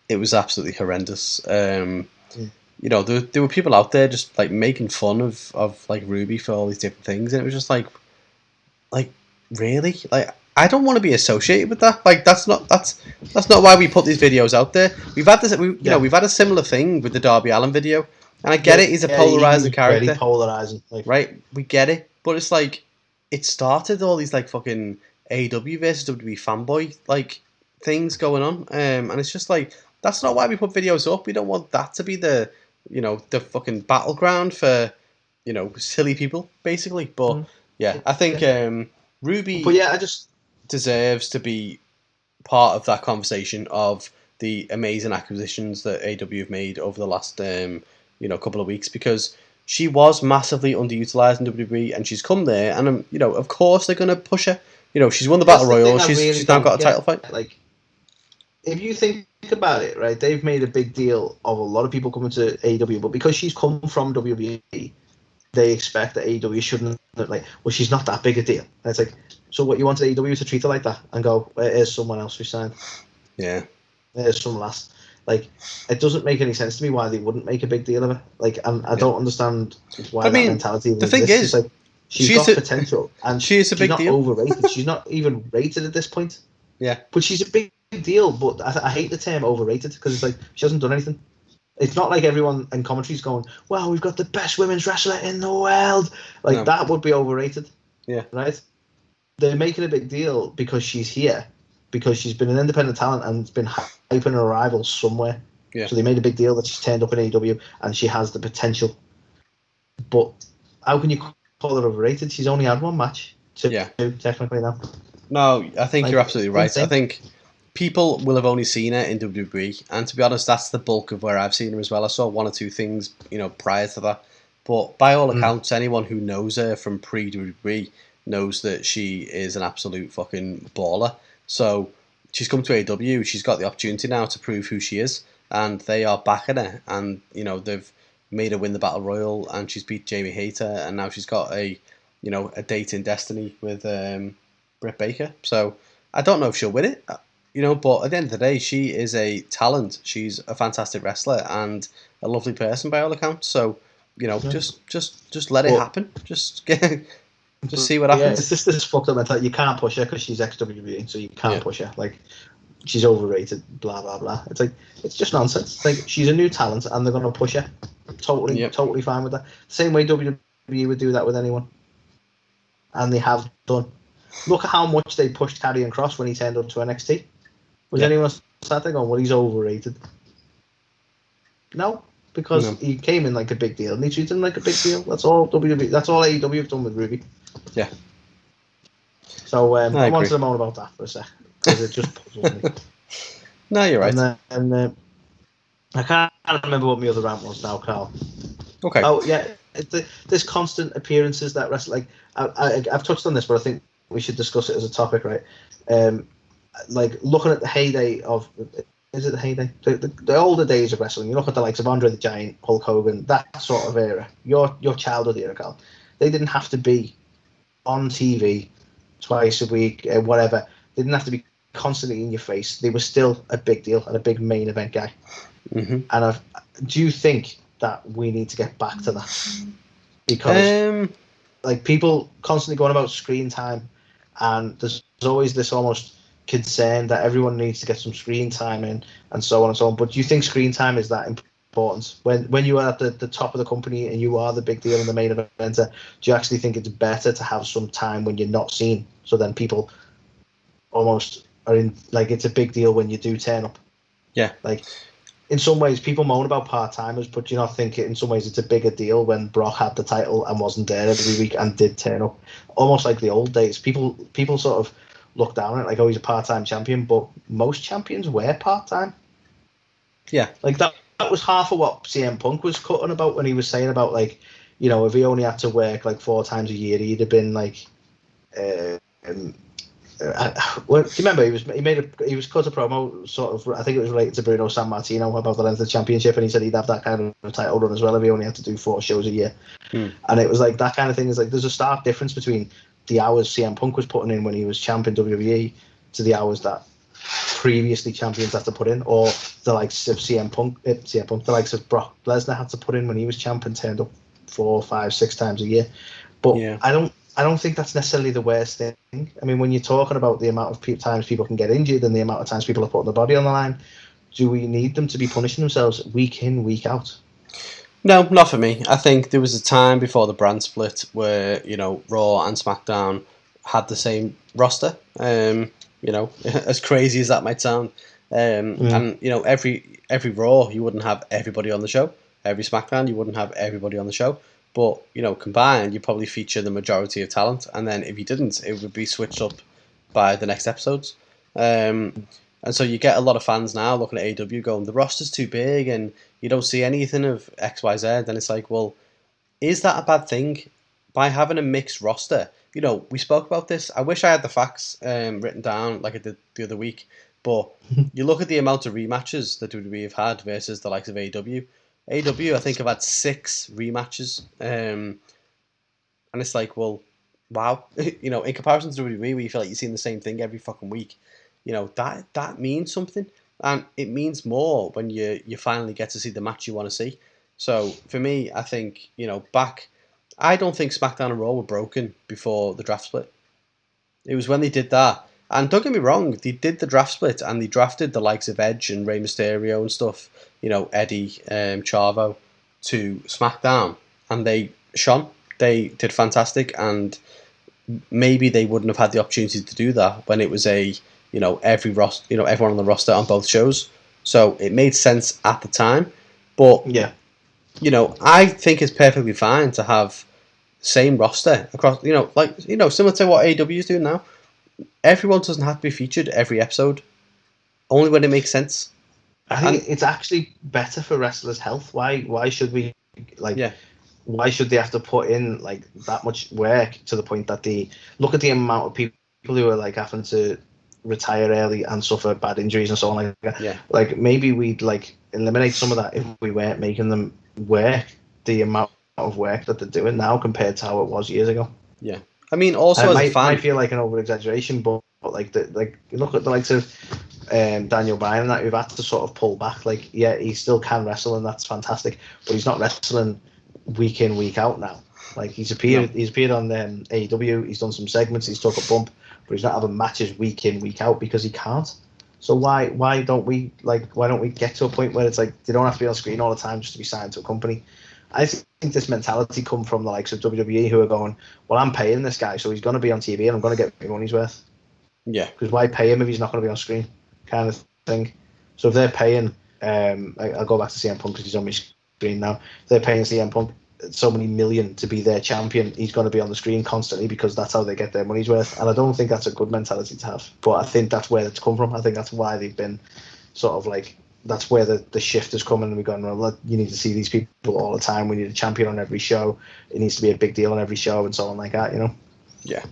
it was absolutely horrendous. You know, there were people out there just like making fun of like Ruby for all these different things, and it was just like really, like, I don't want to be associated with that. Like, that's not why we put these videos out there. We've had this, you know, we've had a similar thing with the Darby Allin video, and I get it. He's a polarizing character, very polarizing, like, right? We get it, but it's like it started all these like fucking AEW versus WWE fanboy like things going on, and it's just like that's not why we put videos up. We don't want that to be the, you know, the fucking battleground for, you know, silly people basically. But yeah, I think Ruby, but yeah, I just deserves to be part of that conversation of the amazing acquisitions that AEW have made over the last you know, couple of weeks, because she was massively underutilized in WWE, and she's come there, and you know, of course they're going to push her. You know, she's won the Battle Royal. She's now got a title fight. Like, if you think about it, right, they've made a big deal of a lot of people coming to AEW, but because she's come from WWE, they expect that AEW shouldn't, like, well, she's not that big a deal. And it's like, so what, you wanted AEW to treat her like that and go, here's someone else who signed. Yeah. There's some last. Like, it doesn't make any sense to me why they wouldn't make a big deal of it. Like, and I don't understand why that mentality even exists. The thing is, like, she's got potential, and she's a big not deal. Overrated. She's not even rated at this point. Yeah. But she's a big deal. But I hate the term overrated, because it's like she hasn't done anything. It's not like everyone in commentary's going, "Wow, we've got the best women's wrestler in the world." Like, that would be overrated. Yeah. Right? They're making a big deal because she's here, because she's been an independent talent and has been hyping her arrival somewhere. Yeah. So they made a big deal that she's turned up in AEW and she has the potential. But how can you call her overrated? She's only had one match. Two, technically now. No, I think you're absolutely right. Insane. I think people will have only seen her in WWE, and to be honest, that's the bulk of where I've seen her as well. I saw one or two things, you know, prior to that, but by all accounts, anyone who knows her from pre-WWE knows that she is an absolute fucking baller. So she's come to AEW. She's got the opportunity now to prove who she is, and they are backing her. And you know, they've made her win the Battle Royal, and she's beat Jamie Hayter, and now she's got a, you know, a date in Destiny with Britt Baker. So I don't know if she'll win it, you know, but at the end of the day, she is a talent. She's a fantastic wrestler and a lovely person by all accounts. So, you know, just let it happen. Just see what happens. Yeah, it's just this fucked up mentality. You can't push her because she's ex-WWE, so you can't push her. Like, she's overrated, blah, blah, blah. It's like, it's just nonsense. Like, she's a new talent and they're going to push her. Totally fine with that. Same way WWE would do that with anyone. And they have done. Look at how much they pushed Karrion Kross when he turned up to NXT. Was anyone sat there going, well, he's overrated? No, because he came in like a big deal and he treated him like a big deal. That's all WWE. That's all AEW have done with Ruby. Yeah. So I wanted to moan about that for a sec, because it just puzzles me. No, you're right. And I can't remember what my other rant was now, Carl. Okay. Oh yeah, there's constant appearances that wrestle. Like, I've touched on this, but I think we should discuss it as a topic, right? Like, looking at the heyday of, is it the heyday? The older days of wrestling. You look at the likes of Andre the Giant, Hulk Hogan, that sort of era. Your childhood era, Carl. They didn't have to be on TV twice a week, whatever. They didn't have to be constantly in your face. They were still a big deal and a big main event guy. Mm-hmm. And do you think that we need to get back to that? Because like, people constantly going about screen time, and there's always this almost concern that everyone needs to get some screen time in, and so on and so on. But do you think screen time is that important when you are at the top of the company and you are the big deal in the main eventer? Do you actually think it's better to have some time when you're not seen, so then people almost are in, like, it's a big deal when you do turn up. Yeah. Like, in some ways, people moan about part-timers, but do you not think in some ways it's a bigger deal when Brock had the title and wasn't there every week and did turn up? Almost like the old days. People sort of look down on it like, oh, he's a part-time champion, but most champions were part-time. Yeah. Like, that was half of what CM Punk was cutting about when he was saying about, like, you know, if he only had to work like 4 times a year, he'd have been like, well, do you remember he was cut a promo sort of, I think it was related to Bruno Sammartino about the length of the championship, and he said he'd have that kind of a title run as well if he only had to do 4 shows a year. And it was like that kind of thing is like, there's a stark difference between the hours CM Punk was putting in when he was champion WWE to the hours that previously champions had to put in, or the likes of CM Punk, the likes of Brock Lesnar had to put in when he was champion, turned up 4, 5, 6 times a year. But Yeah. I don't think that's necessarily the worst thing. I mean, when you're talking about the amount of times people can get injured and the amount of times people are putting their body on the line, do we need them to be punishing themselves week in, week out? No, not for me. I think there was a time before the brand split where, you know, Raw and SmackDown had the same roster. You know, as crazy as that might sound. And, you know, every Raw, you wouldn't have everybody on the show. Every SmackDown, you wouldn't have everybody on the show. But, you know, combined, you probably feature the majority of talent. And then if you didn't, it would be switched up by the next episodes. And so you get a lot of fans now looking at AEW going, the roster's too big and you don't see anything of XYZ. And it's like, well, is that a bad thing? By having a mixed roster, you know, we spoke about this. I wish I had the facts written down like I did the other week. But you look at the amount of rematches that WWE have had versus the likes of AEW. AEW, I think, have had 6 rematches. And it's like, well, wow. You know, in comparison to WWE, where you feel like you're seeing the same thing every fucking week, you know, that means something. And it means more when you finally get to see the match you want to see. So, for me, I think, you know, I don't think SmackDown and Raw were broken before the draft split. It was when they did that. And don't get me wrong, they did the draft split and they drafted the likes of Edge and Rey Mysterio and stuff, you know, Eddie, Chavo, to SmackDown. And they shone. They did fantastic. And maybe they wouldn't have had the opportunity to do that when it was you know, everyone on the roster on both shows. So it made sense at the time. But, Yeah. you know, I think it's perfectly fine to have same roster across, you know, like, you know, similar to what AEW is doing now. Everyone doesn't have to be featured every episode, only when it makes sense. I think it's actually better for wrestlers' health. Why should we, like, Yeah. why should they have to put in like that much work to the point that they look at the amount of people who are like having to retire early and suffer bad injuries and so on, like that. Yeah. Like, maybe we'd like eliminate some of that if we weren't making them work the amount of work that they're doing now compared to how it was years ago. Yeah. I mean, also And as a it might fan, feel like an over exaggeration, but like you look at the likes of Daniel Bryan and that, who've had to sort of pull back. Like, yeah, he still can wrestle and that's fantastic, but he's not wrestling week in, week out now. Like, he's appeared on AEW, he's done some segments, he's took a bump, but he's not having matches week in, week out because he can't. So why don't we get to a point where it's like they don't have to be on screen all the time just to be signed to a company? I think this mentality come from the likes of WWE, who are going, well, I'm paying this guy, so he's going to be on TV and I'm going to get my money's worth. Yeah. Because why pay him if he's not going to be on screen, kind of thing. So if they're paying, I'll go back to CM Punk because he's on my screen now. If they're paying CM Punk so many million to be their champion, he's going to be on the screen constantly because that's how they get their money's worth. And I don't think that's a good mentality to have. But I think that's where it's come from. I think that's why they've been sort of like, that's where the shift has come, and we've gone, well, you need to see these people all the time. We need a champion on every show. It needs to be a big deal on every show and so on like that, you know? Yeah.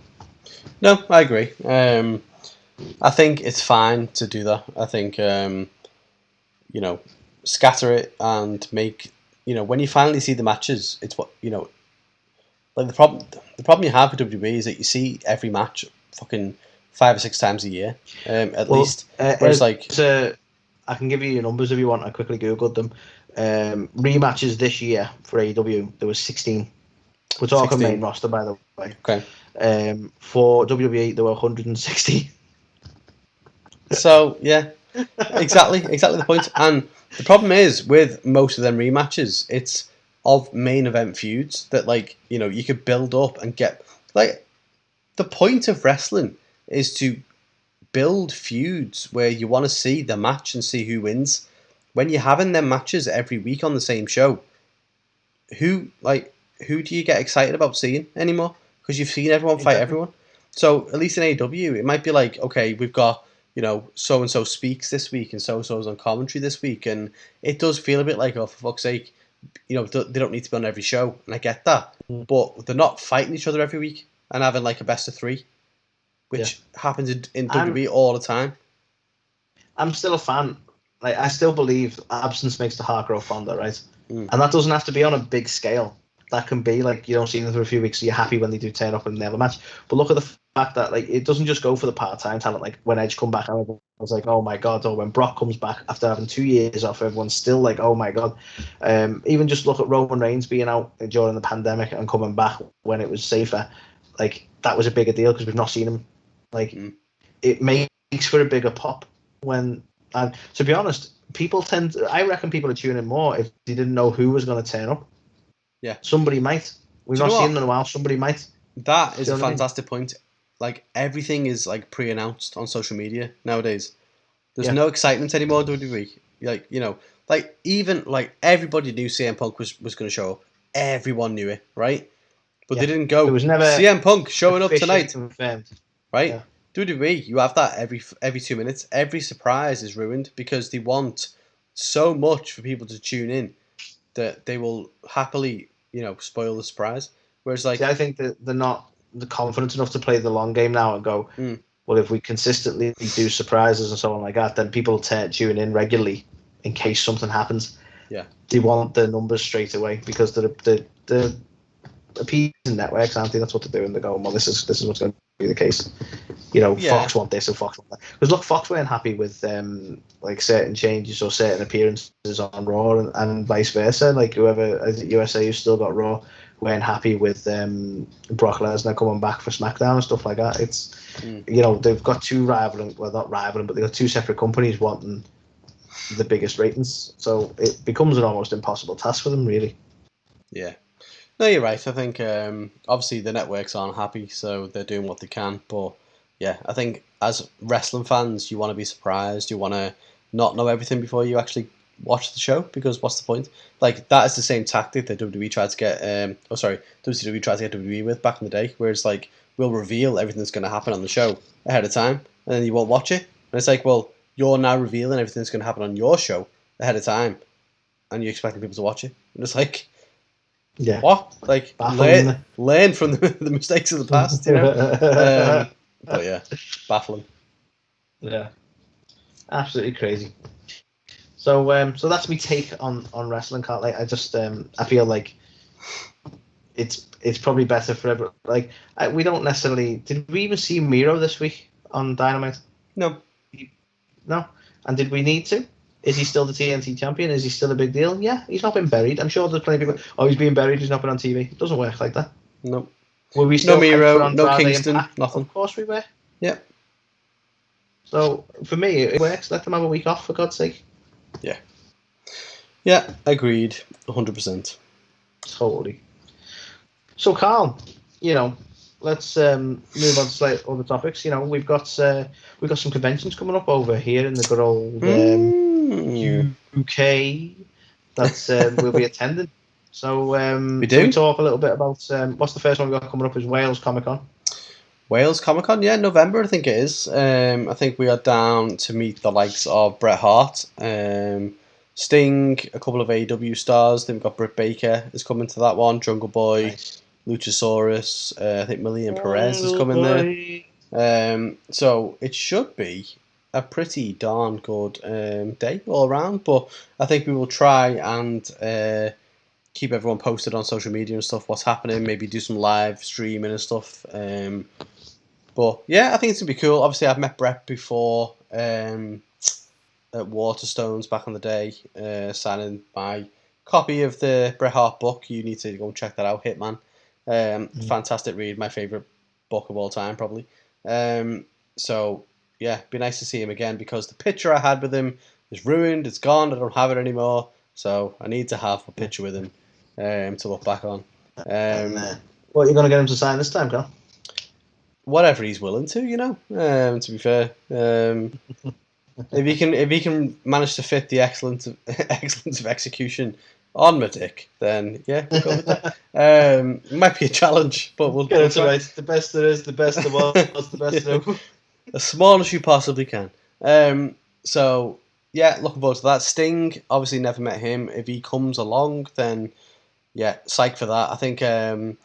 No, I agree. I think it's fine to do that. I think, you know, scatter it and make, you know, when you finally see the matches, it's what, you know, like the problem you have with WWE is that you see every match fucking 5 or 6 times a year, at least. Whereas, like, I can give you your numbers if you want. I quickly googled them. Rematches this year for AEW, there was 16. We're talking 16. main roster, by the way. Okay. For WWE, there were 160. So yeah, exactly the point. And the problem is with most of them rematches, it's of main event feuds that, like, you know, you could build up and get, like, the point of wrestling is to build feuds where you want to see the match and see who wins. When you're having them matches every week on the same show, who do you get excited about seeing anymore? Because you've seen everyone fight everyone. So at least in AEW, it might be like, okay, we've got, so and so speaks this week and so so's on commentary this week, and it does feel a bit like, oh, for fuck's sake, they don't need to be on every show, and I get that, but they're not fighting each other every week and having like a best of three, which happens in WWE all the time. I'm still a fan. Like, I still believe absence makes the heart grow fonder, right? And that doesn't have to be on a big scale. That can be like, you don't see them for a few weeks, so you're happy when they do turn up and they have a match. But look at the fact that, like, it doesn't just go for the part-time talent. Like, when Edge come back, I was like, oh my god. Or when Brock comes back after having 2 years off, everyone's still like, oh my god. Even just look at Roman Reigns being out during the pandemic and coming back when it was safer. Like, that was a bigger deal because we've not seen him. Like, it makes for a bigger pop when. And to be honest, I reckon people are tuning in more if they didn't know who was going to turn up. Yeah. Somebody might. We've not seen them in a while. Somebody might. That is a fantastic point. Like, everything is like pre-announced on social media nowadays. There's no excitement anymore, WWE. Like, even like everybody knew CM Punk was going to show up. Everyone knew it, right? But they didn't go. There was never CM Punk showing up tonight. Confirmed. Right? Yeah. WWE, you have that every 2 minutes. Every surprise is ruined because they want so much for people to tune in that they will happily, spoil the surprise. Whereas, like, I think that they're not confident enough to play the long game now and go, well, if we consistently do surprises and so on like that, then people tune in regularly in case something happens. Yeah, they want the numbers straight away because they're appeasing networks, aren't they? That's what they're doing. They're going, well, this is what's going to be the case. Fox want this and Fox want that. Because look, Fox weren't happy with like certain changes or certain appearances on Raw and vice versa. Like whoever at USA who's still got Raw weren't happy with Brock Lesnar coming back for SmackDown and stuff like that. It's they've got two not rivaling, but they've got two separate companies wanting the biggest ratings. So it becomes an almost impossible task for them, really. Yeah. No, you're right. I think obviously the networks aren't happy, so they're doing what they can. But yeah, I think as wrestling fans, you want to be surprised. You want to not know everything before you actually watch the show, because what's the point? Like, that is the same tactic that WWE tried to get. WCW tried to get WWE with back in the day, where it's like, we'll reveal everything that's going to happen on the show ahead of time, and then you won't watch it. And it's like, well, you're now revealing everything that's going to happen on your show ahead of time, and you're expecting people to watch it. And it's like, yeah, what? Like, learn from the mistakes of the past, But yeah, baffling. Yeah, absolutely crazy. So that's my take on wrestling. Can't like I just I feel like it's probably better for everyone. Like we don't necessarily. Did we even see Miro this week on Dynamite? No. And did we need to? Is he still the TNT champion? Is he still a big deal? Yeah, he's not been buried. I'm sure there's plenty of people. Oh, he's being buried. He's not been on TV. It doesn't work like that. No. Were we still no Miro, no Andrade Kingston, Impact? nothing. Of course we were. Yeah. So for me, it works. Let them have a week off, for God's sake. Yeah. Yeah, agreed. 100%. Totally. So, Carl, let's move on to slightly other topics. We've got some conventions coming up over here in the good old UK that we'll be attending. So we do. Can we talk a little bit about what's the first one we've got coming up? Is Wales Comic Con. Wales Comic Con, yeah, November I think it is. I think we are down to meet the likes of Bret Hart, Sting, a couple of AEW stars. Then we've got Britt Baker is coming to that one. Jungle Boy, nice. Luchasaurus. I think Million Perez is coming there. So it should be a pretty darn good day all around. But I think we will try and keep everyone posted on social media and stuff. What's happening? Maybe do some live streaming and stuff. But yeah, I think it's gonna be cool. Obviously, I've met Brett before. At Waterstones back in the day, signing my copy of the Bret Hart book. You need to go and check that out, Hitman. Fantastic read, my favourite book of all time, probably. So, yeah, be nice to see him again, because the picture I had with him is ruined, it's gone, I don't have it anymore. So, I need to have a picture with him to look back on. What are you going to get him to sign this time, Carl? whatever he's willing to, you know. To be fair, if he can manage to fit the excellence of execution on my dick, then yeah, we'll go with that. Might be a challenge, but we'll try. Right. The best there is, the best there was, the best there was. As small as you possibly can. So yeah, looking forward to that. Sting, obviously never met him. If he comes along, then yeah, psych for that. I think a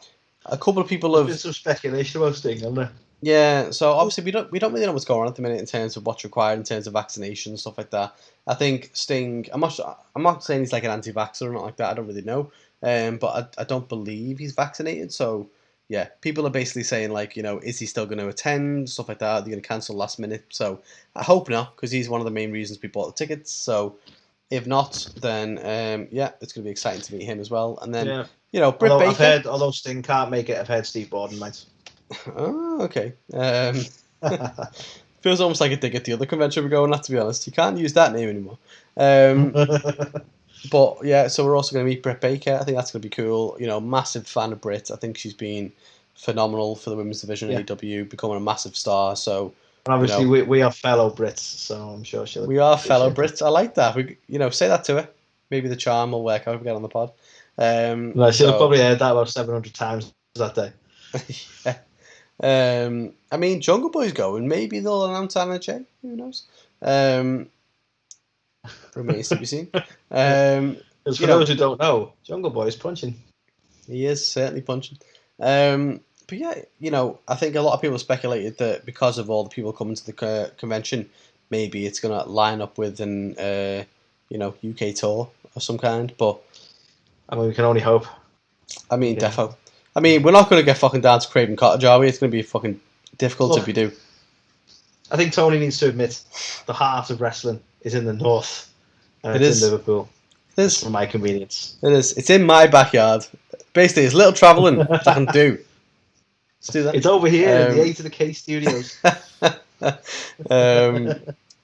couple of people There's been some speculation about Sting, hasn't there? Yeah, so obviously we don't really know what's going on at the minute in terms of what's required in terms of vaccination and stuff like that. I think Sting, I'm not saying he's like an anti-vaxxer or not like that. I don't really know, but I don't believe he's vaccinated. So yeah, people are basically saying like, you know, is he still going to attend, stuff like that? Are they going to cancel last minute? So I hope not, because he's one of the main reasons we bought the tickets. So if not, then yeah, it's going to be exciting to meet him as well. And then you know, Britt Baker. Although Sting can't make it, I've heard Steve Borden might. Oh, okay. Feels almost like a dig at the other convention we're going at, to be honest. You can't use that name anymore. But yeah, so we're also going to meet Britt Baker. I think that's going to be cool. You know, massive fan of Britt. I think she's been phenomenal for the women's division in AEW, becoming a massive star. So and obviously, you know, we are fellow Brits, so I'm sure she'll. We are fellow Brits. I like that. We, you know, say that to her. Maybe the charm will work out if we get on the pod. She'll probably heard that about 700 times that day. Yeah. I mean, Jungle Boy's going. Maybe they'll announce Anna Jay. Who knows? Remains to be seen. As for those who don't know, Jungle Boy is punching. He is certainly punching. But yeah, you know, I think a lot of people speculated that because of all the people coming to the convention, maybe it's going to line up with an, you know, UK tour of some kind. But I mean, we can only hope. I mean, defo. I mean, we're not going to get fucking down to Craven Cottage, are we? It's going to be fucking difficult if we do. I think Tony needs to admit the heart of wrestling is in the north. It is in Liverpool. It is for my convenience. It is. It's in my backyard. Basically, it's little travelling that I can do. Let's do that. It's over here in the A2theK studios.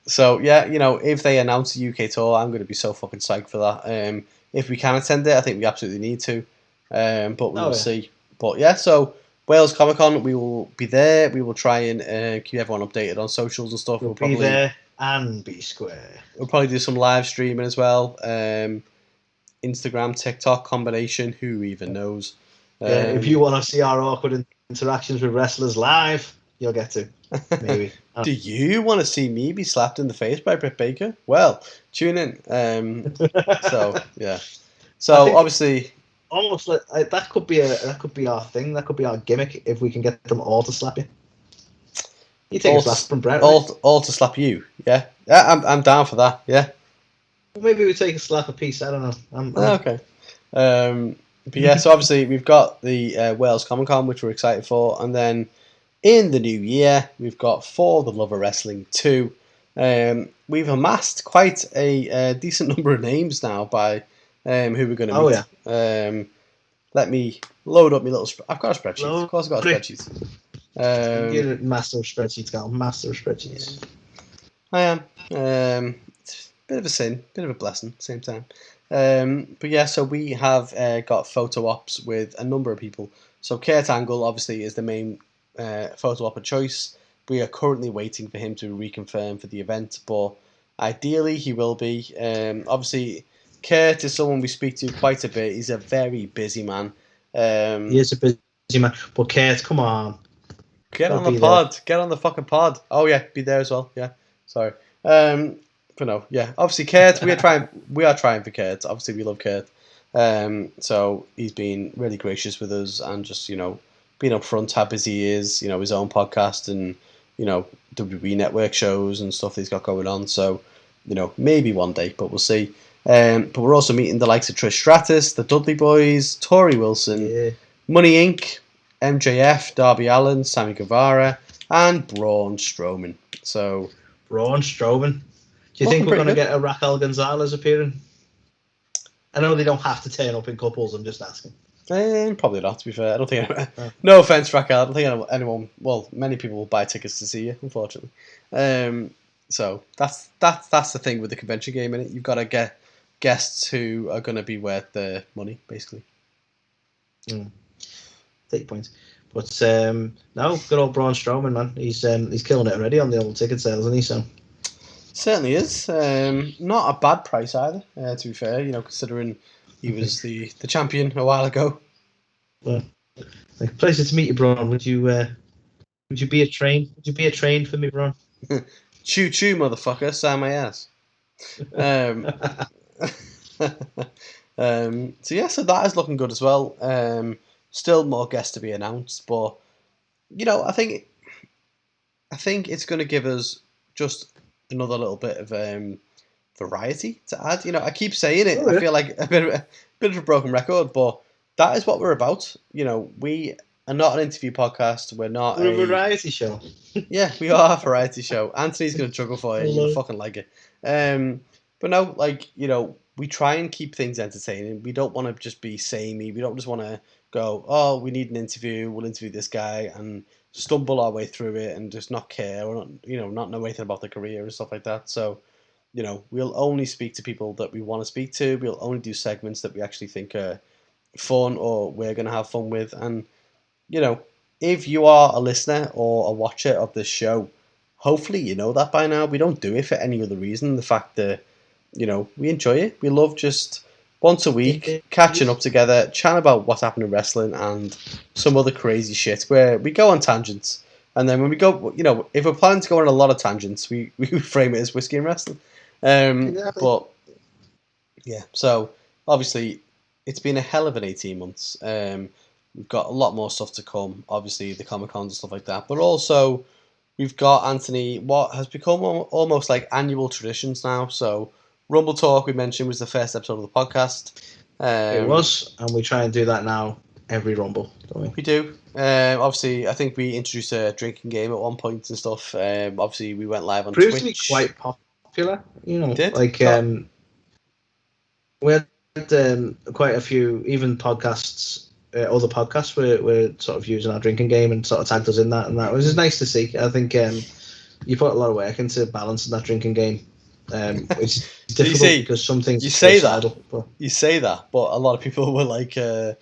So yeah, you know, if they announce a UK tour, I'm going to be so fucking psyched for that. If we can attend it, I think we absolutely need to. But we will see. But yeah, so Wales Comic Con, we will be there. We will try and keep everyone updated on socials and stuff. We'll probably be there and be square. We'll probably do some live streaming as well. Instagram, TikTok combination. Who even knows? If you want to see our awkward interactions with wrestlers live, you'll get to. Maybe. Do you want to see me be slapped in the face by Britt Baker? Well, tune in. So yeah. So obviously. Almost like that could be our thing. That could be our gimmick if we can get them all to slap you. You take a slap from Brett. All to slap you. Yeah. I'm down for that. Yeah. Well, maybe we take a slap a piece. I don't know. Okay. But yeah, so obviously we've got the Wales Comic Con, which we're excited for, and then in the new year we've got For the Love of Wrestling 2. We've amassed quite a decent number of names now by who we're going to meet. Yeah. Let me load up my little. I've got a spreadsheet. Of course, I've got a spreadsheet. You're a master of spreadsheets, Carl. Master of spreadsheets. I am. It's a bit of a sin, bit of a blessing, at the same time. But yeah, so we have got photo ops with a number of people. So Kurt Angle obviously is the main photo op of choice. We are currently waiting for him to reconfirm for the event, but ideally he will be. Obviously, Kurt is someone we speak to quite a bit. He's a very busy man. He is a busy man. But Kurt, come on. Get on the pod. There. Get on the fucking pod. Oh yeah, be there as well. Yeah, sorry. But no, yeah. Obviously, Kurt. We are trying for Kurt. Obviously, we love Kurt. So he's been really gracious with us and just being upfront how busy he is. His own podcast and WWE Network shows and stuff that he's got going on. So maybe one day, but we'll see. But we're also meeting the likes of Trish Stratus, the Dudley Boys, Tori Wilson, Money Inc., MJF, Darby Allin, Sammy Guevara, and Braun Strowman. So Braun Strowman. Do you think we're going to get a Raquel Gonzalez appearing? I know they don't have to turn up in couples. I'm just asking. Probably not. To be fair, I don't think. No offense, Raquel. I don't think anyone. Well, many people will buy tickets to see you. Unfortunately. So that's the thing with the convention game, innit? You've got to get guests who are going to be worth the money, basically. Take your point. But no, good old Braun Strowman, man. He's killing it already on the old ticket sales, isn't he? So Certainly is. Not a bad price either. To be fair, considering he was the champion a while ago. well, like, pleasure to meet you, Braun. Would you be a train? Would you be a train for me, Braun? Choo choo, motherfucker! Sign my ass. Um, so that is looking good as well. Still more guests to be announced, but I think it's going to give us just another little bit of variety to add. I keep saying it. Oh, I yeah. feel like a bit of a broken record, but that is what we're about. We are not an interview podcast. We're not We're a a variety show. yeah. We are a variety show. Anthony's going to juggle for you. You'll Hello. fucking like it. But no, we try and keep things entertaining. We don't want to just be samey. We don't just want to go, oh, we need an interview. We'll interview this guy and stumble our way through it and just not care or not know anything about the career and stuff like that. So we'll only speak to people that we want to speak to. We'll only do segments that we actually think are fun or we're going to have fun with. And, if you are a listener or a watcher of this show, hopefully you know that by now. We don't do it for any other reason. The fact that, we enjoy it. We love just once a week catching up together, chatting about what's happening in wrestling and some other crazy shit where we go on tangents. And then when we go, if we're planning to go on a lot of tangents, we frame it as whiskey and wrestling. Exactly. But yeah, so obviously it's been a hell of an 18 months. We've got a lot more stuff to come, obviously the Comic Cons and stuff like that, but also we've got, Anthony, what has become almost like annual traditions now. So Rumble Talk, we mentioned, was the first episode of the podcast. It was, and we try and do that now every Rumble, don't we? We do. Obviously, I think we introduced a drinking game at one point and stuff. Obviously, we went live on Proved Twitch. to be quite popular, We did. like we had quite a few, even podcasts, other podcasts were sort of using our drinking game and sort of tagged us in that, and that was just nice to see. I think you put a lot of work into balancing that drinking game, which is difficult because some things you say that, subtle, but you say that, but a lot of people were like, "Okay,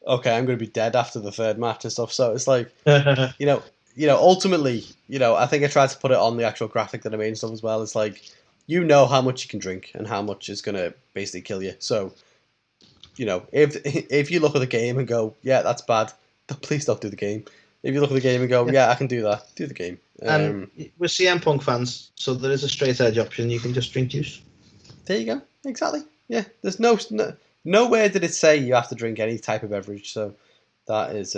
I'm going to be dead after the third match and stuff." So it's like, ultimately, I think I tried to put it on the actual graphic that I made and stuff as well. It's like, how much you can drink and how much is going to basically kill you. So, if you look at the game and go, yeah, that's bad, then please don't do the game. If you look at the game and go, yeah, I can do that, do the game. And we're CM Punk fans, so there is a straight edge option. You can just drink juice. There you go. Exactly. Yeah. There's nowhere did it say you have to drink any type of beverage. So that is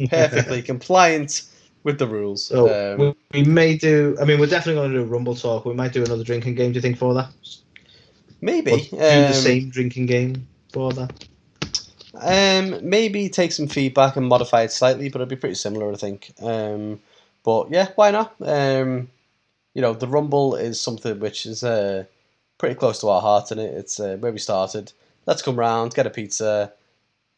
perfectly compliant with the rules. So we may do. I mean, we're definitely going to do a Rumble Talk. We might do another drinking game. Do you think for that? Maybe do the same drinking game for that. Maybe take some feedback and modify it slightly, but it'd be pretty similar, I think. But yeah, why not? The Rumble is something which is pretty close to our heart, and it's where we started. Let's come round, get a pizza,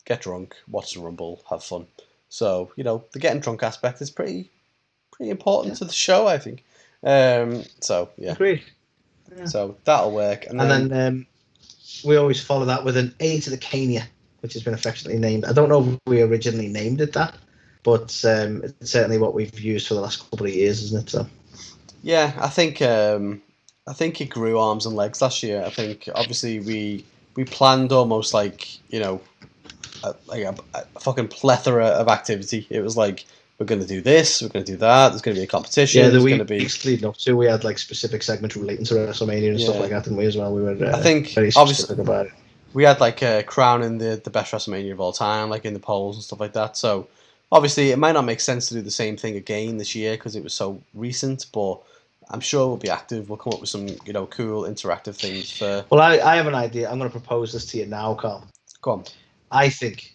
get drunk, watch the Rumble, have fun. So the getting drunk aspect is pretty important to the show, I think. So yeah, agreed. Yeah. So that'll work, and then we always follow that with an A2theK, which has been affectionately named. I don't know if we originally named it that, but it's certainly what we've used for the last couple of years, isn't it? So yeah, I think it grew arms and legs last year. I think obviously we planned almost like a fucking plethora of activity. It was like, we're going to do this, we're going to do that. There's going to be a competition. Yeah, there's going to be leading up to. We had like specific segments relating to WrestleMania and stuff like that, didn't we? As well, we were. I think very specific about it. We had like crowning the best WrestleMania of all time, like in the polls and stuff like that. So obviously, it might not make sense to do the same thing again this year because it was so recent. But I'm sure we'll be active. We'll come up with some cool interactive things for. Well, I have an idea. I'm going to propose this to you now, Carl. Go on. I think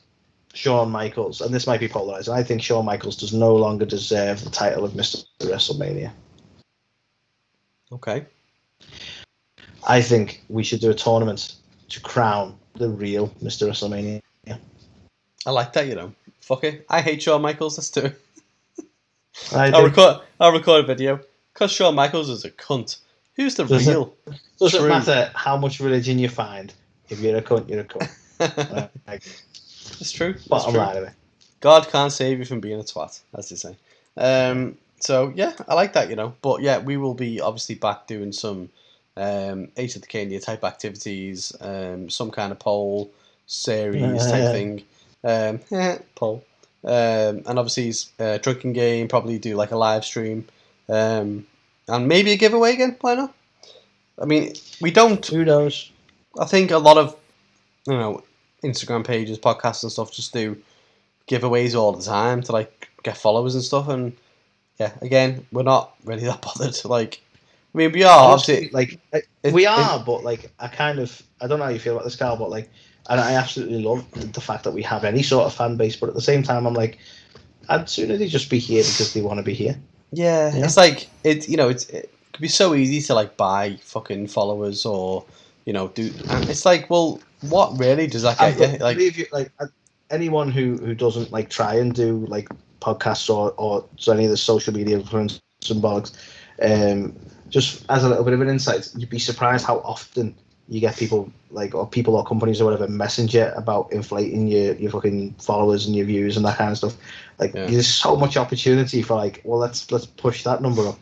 Shawn Michaels, and this might be polarizing, I think Shawn Michaels does no longer deserve the title of Mr. WrestleMania. Okay. I think we should do a tournament to crown the real Mr. WrestleMania. I like that, Fuck it. I hate Shawn Michaels. Let's do it. I'll record a video. Because Shawn Michaels is a cunt. Who's the real? Doesn't matter how much religion you find. If you're a cunt, you're a cunt. It's true. Bottom line of it. God can't save you from being a twat, as they say. So yeah, I like that, you know. But yeah, we will be obviously back doing some A2theK India type activities, some kind of poll series type thing. Poll. And obviously drinking game, probably do like a live stream. And maybe a giveaway again, why not? I mean, we don't. Who knows? I think a lot of, you know, Instagram pages, podcasts and stuff just do giveaways all the time to like get followers and stuff. And yeah, again, we're not really that bothered. Like, I mean, we are Honestly, obviously. like we are, but like I don't know how you feel about this, Carl, but like, and I absolutely love the fact that we have any sort of fan base. But at the same time, I'm like, I'd sooner they just be here because they want to be here. Yeah, You know? it's like it could be so easy to like buy fucking followers or do, and it's like, well, what really does that get you? Like, Believe you, like anyone who doesn't like try and do like podcasts or so any of the social media influence and bollocks, just as a little bit of an insight, you'd be surprised how often you get people or companies or whatever message you about inflating your fucking followers and your views and that kind of stuff. Like there's so much opportunity for like, well, let's push that number up,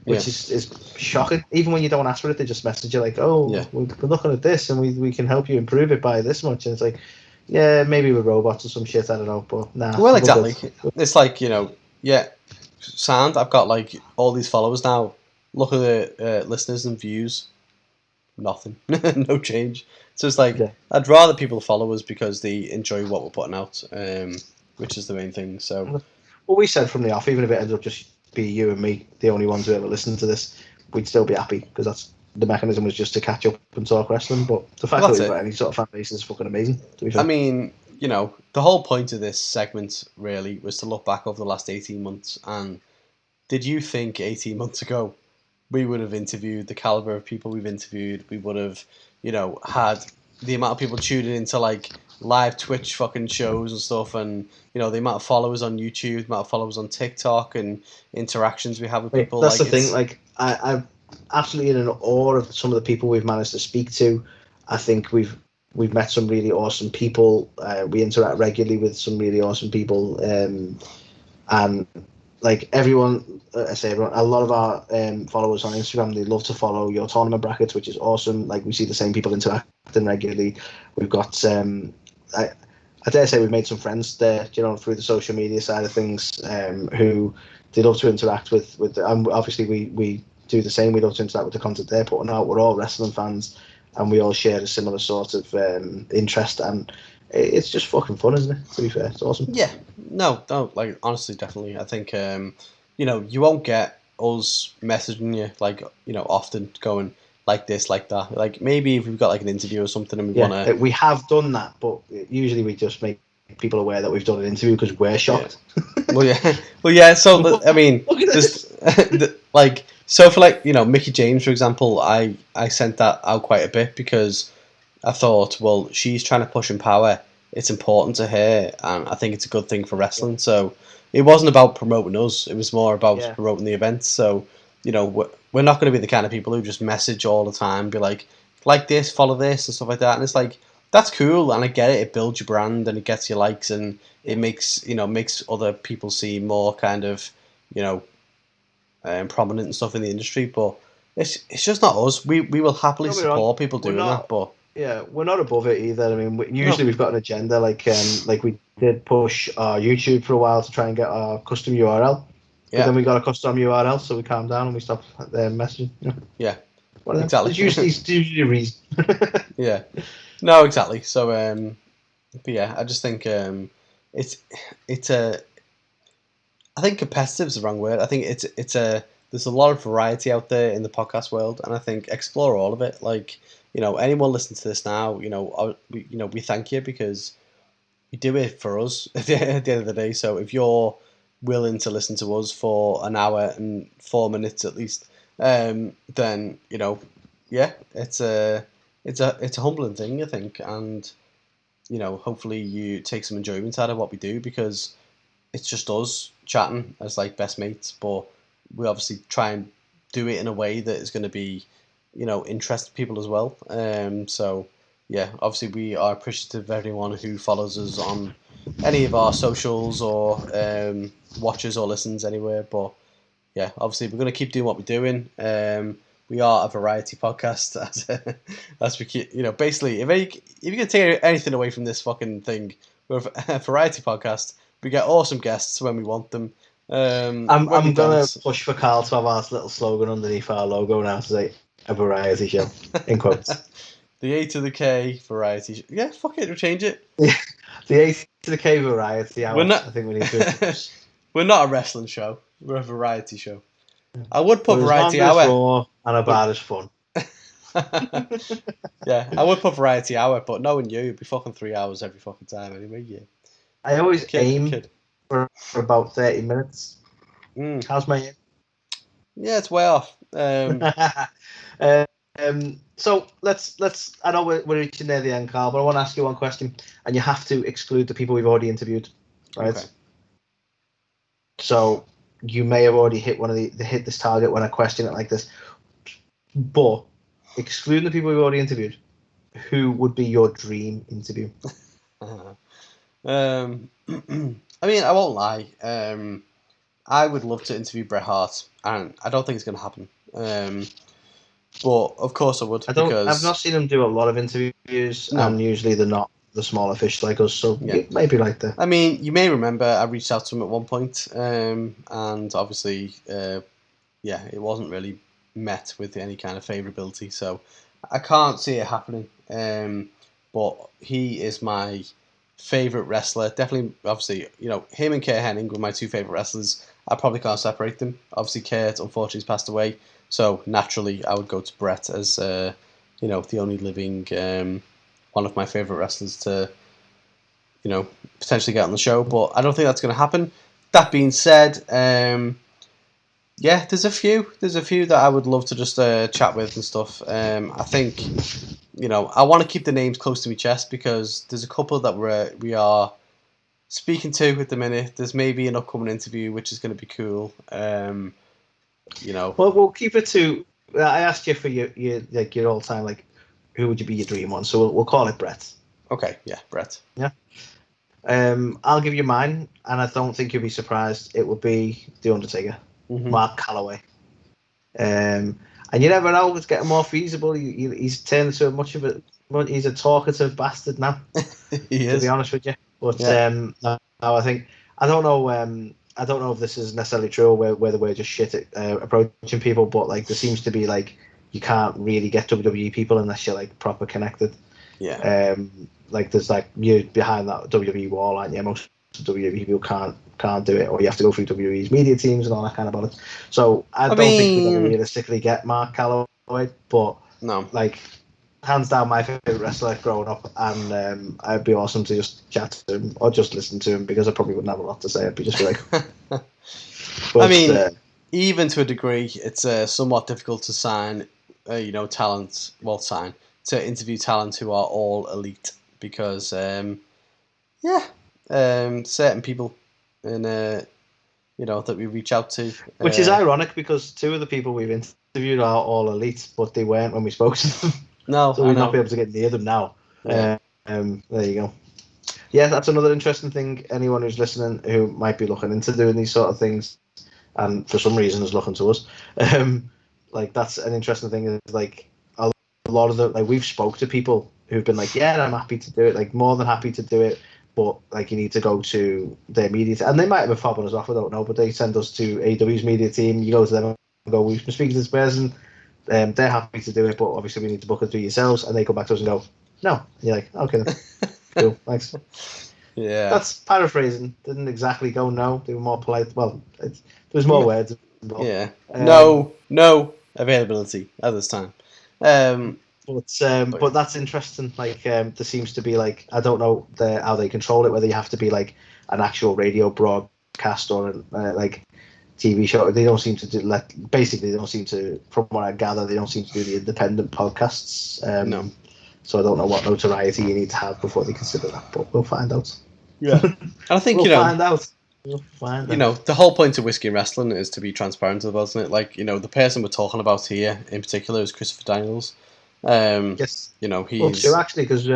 which is shocking. Even when you don't ask for it, they just message you like, oh, we're looking at this and we can help you improve it by this much. And it's like, yeah, maybe we're robots or some shit, I don't know, but nah. well, exactly. It's like, sound. I've got like all these followers now. Look at the listeners and views. Nothing, no change. So it's like, I'd rather people follow us because they enjoy what we're putting out, which is the main thing. So, what we said from the off, even if it ended up just be you and me, the only ones who ever listen to this, we'd still be happy because that's the mechanism was just to catch up and talk wrestling. But the fact that we've got any sort of fan base is fucking amazing. To be fair. I mean, the whole point of this segment really was to look back over the last 18 months. And did you think 18 months ago we would have interviewed the caliber of people we've interviewed? We would have, had the amount of people tuning into like live Twitch fucking shows and stuff, and the amount of followers on YouTube, the amount of followers on TikTok, and interactions we have with people. That's the thing. Like I'm absolutely in awe of some of the people we've managed to speak to. I think we've met some really awesome people. We interact regularly with some really awesome people, and like everyone, I say everyone, a lot of our followers on Instagram, they love to follow your tournament brackets, which is awesome. Like we see the same people interacting regularly. We've got, I dare say we've made some friends there, through the social media side of things, who they love to interact with. And obviously we do the same. We love to interact with the content they're putting out. We're all wrestling fans, and we all share a similar sort of interest, and it's just fucking fun, isn't it? To be fair, it's awesome. Yeah, no, like honestly, definitely. I think you won't get us messaging you like often going like this, like that. Like maybe if we've got like an interview or something and we want to. We have done that, but usually we just make people aware that we've done an interview because we're shocked. Yeah. Well, yeah. So I mean, just like so for like Mickey James, for example, I sent that out quite a bit because I thought, well, she's trying to push in power. It's important to her, and I think it's a good thing for wrestling. So it wasn't about promoting us; it was more about promoting the events. So we're not going to be the kind of people who just message all the time, be like this, follow this, and stuff like that. And it's like that's cool, and I get it. It builds your brand, and it gets your likes, and it makes makes other people seem more kind of prominent and stuff in the industry. But it's just not us. We will happily support people doing that, but. Yeah, we're not above it either. I mean, usually we've got an agenda, like we did push our YouTube for a while to try and get our custom URL. But then we got a custom URL, so we calmed down and we stopped messaging. Yeah, exactly. It's usually a reason. Yeah, no, exactly. So, but yeah, I just think it's a. I think competitive is the wrong word. I think there's a lot of variety out there in the podcast world, and I think explore all of it. Like anyone listening to this now, we thank you because you do it for us at the end of the day. So if you're willing to listen to us for an hour and 4 minutes at least, then it's a humbling thing, I think, and hopefully you take some enjoyment out of what we do because it's just us chatting as like best mates, but we obviously try and do it in a way that is going to be interest people as well. So yeah, obviously we are appreciative of everyone who follows us on any of our socials or watches or listens anywhere. But yeah, obviously we're going to keep doing what we're doing. We are a variety podcast, as we keep, basically, if you can take anything away from this fucking thing, we're a variety podcast. We get awesome guests when we want them. I'm When we gonna don't, push for Carl to have our little slogan underneath our logo now to say a variety show in quotes. the A2theK variety. Yeah, fuck it, we'll change it. The A2theK variety hour. We're not. I think we need to. We're not a wrestling show. We're a variety show. I would put But as long variety as hour. raw and about as fun. Yeah, I would put variety hour, but knowing you, it'd be fucking 3 hours every fucking time anyway. Yeah. I always aim Kid. for about 30 minutes. How's my aim? Yeah, it's way off. So let's. I know we're reaching near the end, Carl, but I want to ask you one question, and you have to exclude the people we've already interviewed, right? Okay. So you may have already hit hit this target when I question it like this, but excluding the people we've already interviewed, who would be your dream interview? I mean, I won't lie. I would love to interview Bret Hart, and I don't think it's going to happen. But of course I would. I've not seen him do a lot of interviews, and usually they're not the smaller fish like us. So it may be like that. I mean, you may remember I reached out to him at one point, and obviously, it wasn't really met with any kind of favourability. So I can't see it happening. But he is my favourite wrestler. Definitely, obviously, him and Kurt Hennig were my two favourite wrestlers. I probably can't separate them. Obviously, Kurt unfortunately has passed away. So naturally, I would go to Bret as the only living one of my favourite wrestlers to potentially get on the show. But I don't think that's going to happen. That being said, there's a few that I would love to just chat with and stuff. I think I want to keep the names close to my chest because there's a couple that we are speaking to at the minute. There's maybe an upcoming interview which is going to be cool. Well, we'll keep it to. I asked you for your all time who would you be your dream one? So we'll call it Bret. Okay, yeah, Bret. Yeah. I'll give you mine, and I don't think you'll be surprised. It would be The Undertaker, Mark Calloway. And you never know; it's getting more feasible. He's turned into he's a talkative bastard now. He is. To be honest with you, but no, I think I don't know. I don't know if this is necessarily true or whether we're just shit at approaching people, but there seems to be you can't really get WWE people unless you're proper connected. Yeah. There's you're behind that WWE wall, aren't you? Most WWE people can't do it, or you have to go through WWE's media teams and all that kind of bollocks. So I don't think we're going to realistically get Mark Calloway, but no, hands down my favorite wrestler growing up, and it'd be awesome to just chat to him or just listen to him because I probably wouldn't have a lot to say. I'd be just but, I mean, even to a degree, it's somewhat difficult to sign, talent. Well, to interview talent who are all elite because, certain people in that we reach out to, which is ironic because two of the people we've interviewed are all elite, but they weren't when we spoke to them. No, so we'd not be able to get near them now. Yeah. There you go. Yeah, that's another interesting thing. Anyone who's listening who might be looking into doing these sort of things, and for some reason is looking to us, that's an interesting thing. Is a lot of the we've spoke to people who've been yeah, I'm happy to do it, more than happy to do it, but you need to go to their media and they might have been fobbing us off. I don't know, but they send us to AEW's media team. You go to them and go, we've been speaking to this person. They're happy to do it, but obviously we need to book it through yourselves. And they come back to us and go, no. And you're like, okay, then. Cool, thanks. Yeah. That's paraphrasing. Didn't exactly go no. They were more polite. Well, there's more words involved. Yeah. No availability at this time. But that's interesting. There seems to be I don't know how they control it. Whether you have to be an actual radio broadcast or an TV show. They don't seem to do basically they don't seem to, from what I gather, they don't seem to do the independent podcasts. No. So I don't know what notoriety you need to have before they consider that, but we'll find out. Yeah. I think we'll find out. We'll find out. The whole point of Whiskey and Wrestling is to be transparent about it. The person we're talking about here in particular is Christopher Daniels. Yes. You know, Well, he's two actually, because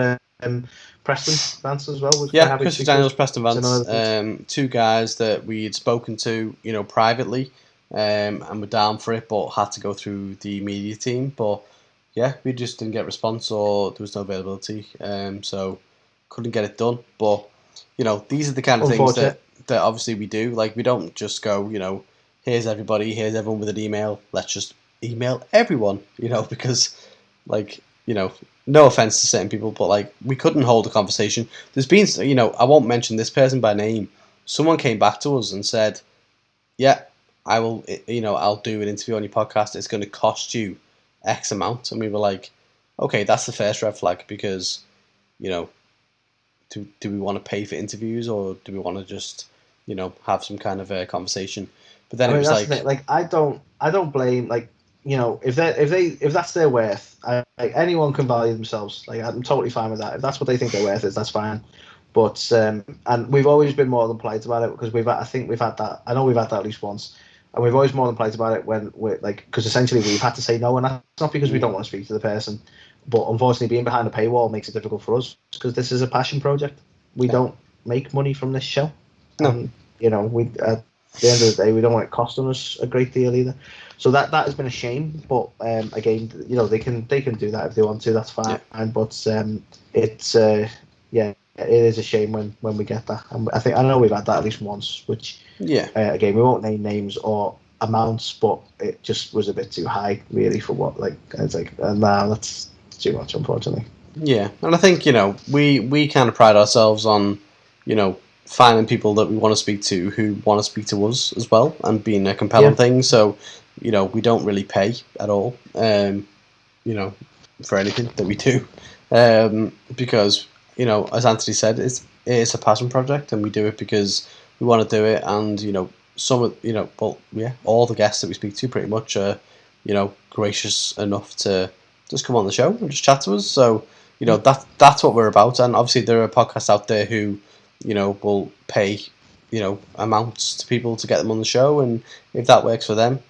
Preston Vance as well was quite yeah, happy to Christopher speak to Daniels, us. Preston Similar Vance, things. two guys that we'd spoken to, you know, privately, and were down for it, but had to go through the media team. But yeah, we just didn't get response, or there was no availability, so couldn't get it done. But you know, these are the kind of things Unfortunate. that obviously we do. Like, we don't just go, you know, here's everybody, here's everyone with an email. Let's just email everyone, you know, because like, you know, no offense to certain people, but like, we couldn't hold a conversation. There's been, you know, I won't mention this person by name. Someone came back to us and said, "Yeah, I will. You know, I'll do an interview on your podcast. It's going to cost you X amount." And we were like, "Okay, that's the first red flag, because you know, do we want to pay for interviews, or do we want to just, you know, have some kind of a conversation?" But then I it mean, was that's the like, thing. Like, I don't blame. Like, you know, if that's their worth, like, anyone can value themselves. Like, I'm totally fine with that. If that's what they think their worth is, that's fine. But and we've always been more than polite about it, because I think we've had that. I know we've had that at least once, and we've always more than polite about it when we're like, because essentially we've had to say no, and that's not because we don't want to speak to the person, but unfortunately being behind a paywall makes it difficult for us, because this is a passion project. We yeah, don't make money from this show, no, and you know, we at the end of the day, we don't want it costing us a great deal either. So that has been a shame. But again, you know, they can do that if they want to. That's fine. yeah, But it's yeah, it is a shame when we get that. And I know we've had that at least once. Which yeah. again, we won't name names or amounts, but it just was a bit too high, really, for what, like, it's like, nah, that's too much, unfortunately. Yeah, and I think, you know, we kind of pride ourselves on, you know, finding people that we want to speak to, who want to speak to us as well, and being a compelling Yeah, thing. So, you know, we don't really pay at all, you know, for anything that we do, because, you know, as Anthony said, it's a passion project, and we do it because we want to do it. And you know, some of, you know, well, yeah, all the guests that we speak to pretty much are, you know, gracious enough to just come on the show and just chat to us. So, you know, that's what we're about. And obviously there are podcasts out there who, you know, will pay, you know, amounts to people to get them on the show, and if that works for them,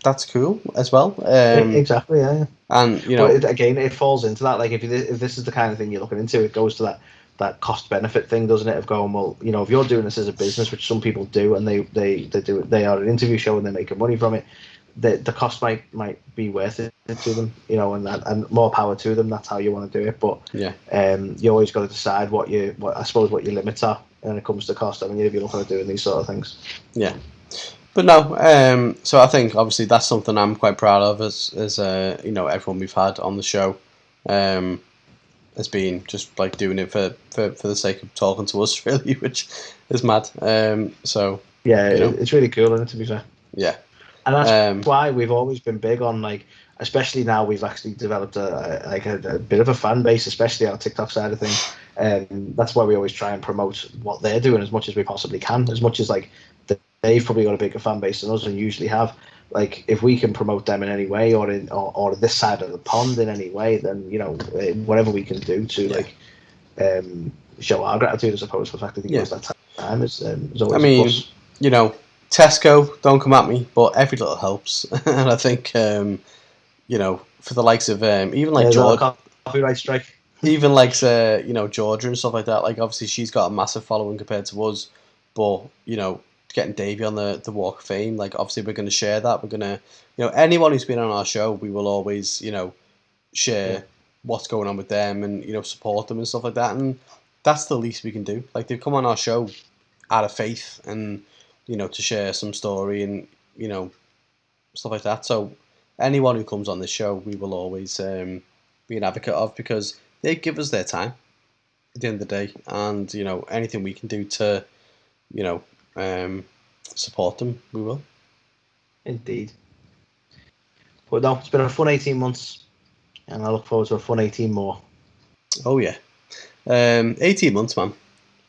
that's cool as well. exactly. Yeah. And you But know, again, it falls into that. Like, if this is the kind of thing you're looking into, it goes to that cost benefit thing, doesn't it? Of going, well, you know, if you're doing this as a business, which some people do, and they do it, they are an interview show and they're making money from it. The cost might be worth it to them, you know, and more power to them. That's how you want to do it. But yeah, you always got to decide what I suppose what your limits are when it comes to cost. I mean, if you're looking at doing these sort of things. yeah. But no, so I think obviously that's something I'm quite proud of, as you know, everyone we've had on the show, um, has been just like doing it for the sake of talking to us, really, which is mad. So Yeah, you know, it's really cool, isn't it, to be fair. yeah, And that's um, why we've always been big on, like, especially now we've actually developed a bit of a fan base, especially our TikTok side of things. That's why we always try and promote what they're doing as much as we possibly can, as much as, like, they've probably got a bigger fan base than us and usually have. Like, if we can promote them in any way, or this side of the pond in any way, then, you know, whatever we can do to, yeah, like, show our gratitude, I suppose, for the fact that they give yeah. us that time is I always a mean, plus. you know, Tesco, don't come at me, but every little helps, and I think, you know, for the likes of even like Is that George, a copyright strike? even like you know, Georgia and stuff like that. Like, obviously she's got a massive following compared to us, but you know, getting Davey on the Walk of Fame, like, obviously we're going to share that. We're going to, you know, anyone who's been on our show, we will always, you know, Yeah. share what's going on with them, and you know, support them and stuff like that. And that's the least we can do. Like, they've come on our show out of faith, and you know, to share some story, and you know, stuff like that. So anyone who comes on this show, we will always be an advocate of, because they give us their time at the end of the day, and you know, anything we can do to, you know, support them, we will. Indeed. But no, it's been a fun 18 months, and I look forward to a fun 18 more. Oh yeah, 18 months, man,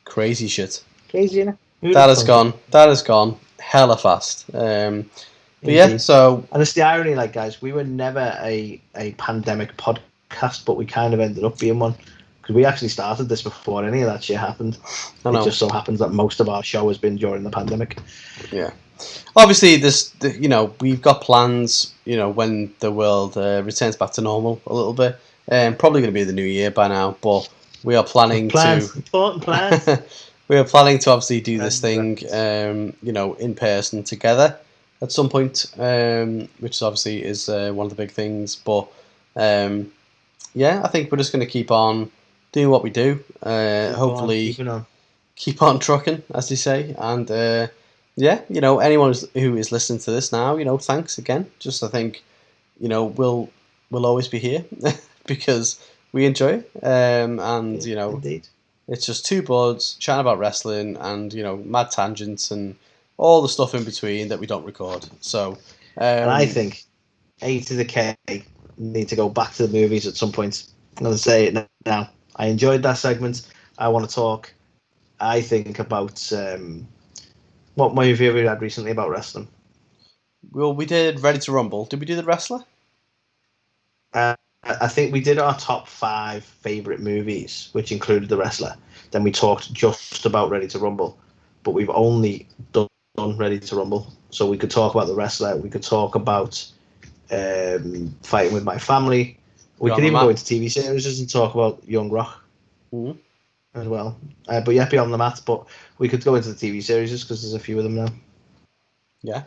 crazy shit. Crazy, innit? Who'd That have has thunk it? gone. That has gone hella fast. But yeah, Indeed. so And it's the irony, like, guys, we were never a pandemic podcast, but we kind of ended up being one. Because we actually started this before any of that shit happened. I It know. just so happens that most of our show has been during the pandemic. Yeah. Obviously, you know, we've got plans. You know, when the world returns back to normal a little bit, Probably going to be the new year by now, but we are planning important plans. We are planning to obviously do this thing, in person together at some point, which obviously is one of the big things. But I think we're just going to keep on doing what we do. Hopefully, keep on trucking, as they say. And anyone who is listening to this now, thanks again. Just I think, we'll always be here because we enjoy it. Indeed. It's just two buds chatting about wrestling and, mad tangents and all the stuff in between that we don't record. So, and I think A2theK need to go back to the movies at some point. I'm going to say it now. I enjoyed that segment. I want to talk, I think, about what movie we had recently about wrestling. Well, we did Ready to Rumble. Did we do The Wrestler? I think we did our top 5 favourite movies, which included The Wrestler. Then we talked just about Ready to Rumble, but we've only done Ready to Rumble. So we could talk about The Wrestler. We could talk about Fighting With My Family. We could even go into TV series and talk about Young Rock as well. But yeah, Beyond the Mat. But we could go into the TV series because there's a few of them now. Yeah.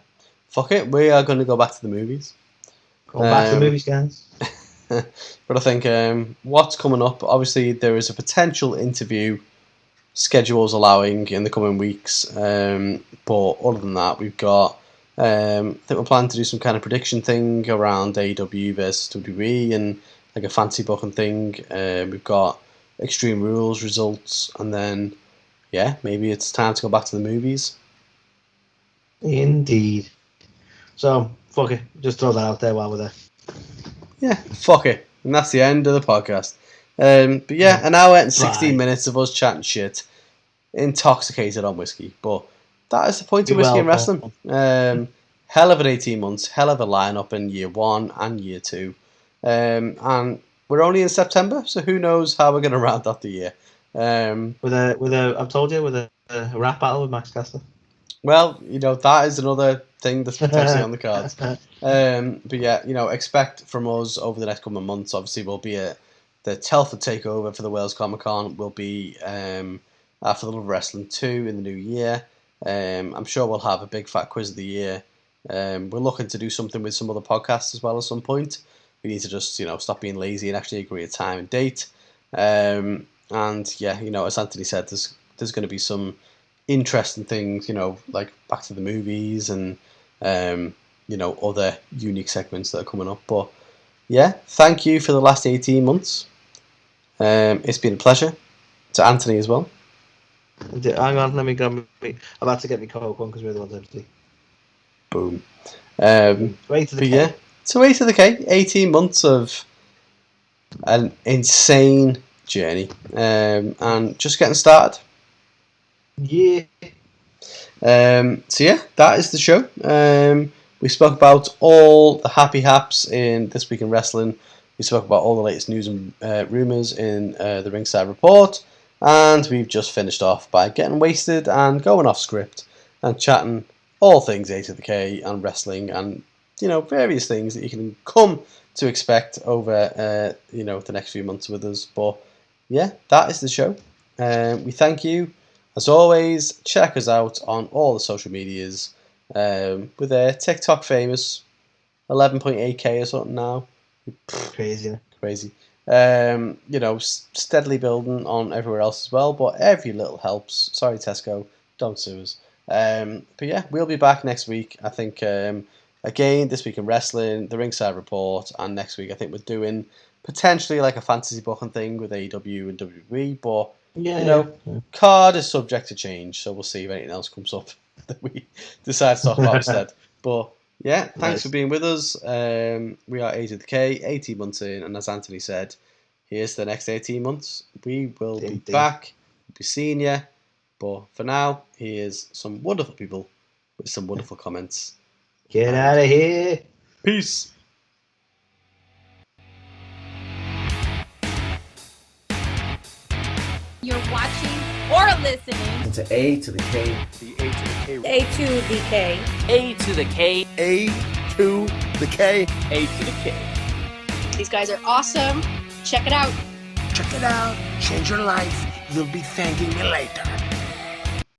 Fuck it. We are going to go back to the movies. Go back to the movies, guys. But I think what's coming up, obviously there is a potential interview, schedules allowing, in the coming weeks. But other than that, we've got, I think we're planning to do some kind of prediction thing around AEW versus WWE and like a fancy booking thing. We've got Extreme Rules results, and then, maybe it's time to go back to the movies. Indeed. So, fuck it. Just throw that out there while we're there. Yeah, fuck it. And that's the end of the podcast. But yeah, an hour and 16 minutes of us chatting shit, intoxicated on whiskey. But that is the point of whiskey and wrestling. Hell of an 18 months, hell of a lineup in year 1 and year 2. And we're only in September, so who knows how we're going to round out the year. I've told you, with a rap battle with Max Caster. Well, that is another thing that's potentially on the cards. But yeah, expect from us over the next couple of months. Obviously, we'll be at the Telford takeover for the Wales Comic Con. We'll be after the Love of Wrestling 2 in the new year. I'm sure we'll have a big fat quiz of the year. We're looking to do something with some other podcasts as well at some point. We need to just stop being lazy and actually agree a time and date. And yeah, as Anthony said, there's going to be some interesting things, like back to the movies and other unique segments that are coming up. But yeah, thank you for the last 18 months. It's been a pleasure. To Anthony as well. Hang on, let me grab me. I'm about to get me Coke on because we're the ones empty. Boom. Way to the K. Yeah, so A2theK. 18 months of an insane journey, and just getting started. Yeah. So yeah, that is the show. We spoke about all the happy haps in This Week in Wrestling. We spoke about all the latest news and rumours in the Ringside Report. And we've just finished off by getting wasted and going off script and chatting all things A2theK and wrestling and, various things that you can come to expect over, the next few months with us. But yeah, that is the show. We thank you. As always, check us out on all the social medias. With a TikTok famous, 11.8k or something now. Crazy. Steadily building on everywhere else as well, but every little helps. Sorry, Tesco, don't sue us. But yeah, we'll be back next week. I think, again, This Week in Wrestling, the Ringside Report, and next week I think we're doing potentially like a fantasy booking thing with AEW and WWE, but card is subject to change, so we'll see if anything else comes up that we decide to talk about instead. But yeah, thanks for being with us. We are A2theK, 18 months in, and as Anthony said, here's the next 18 months. We will be back. We'll be seeing you. But for now, here's some wonderful people with some wonderful comments. Get out of here. Peace. You're watching or listening to A2theK. The A2theK. A2theK. A2theK. A2theK. A2theK. These guys are awesome. Check it out. Check it out. Change your life. You'll be thanking me later.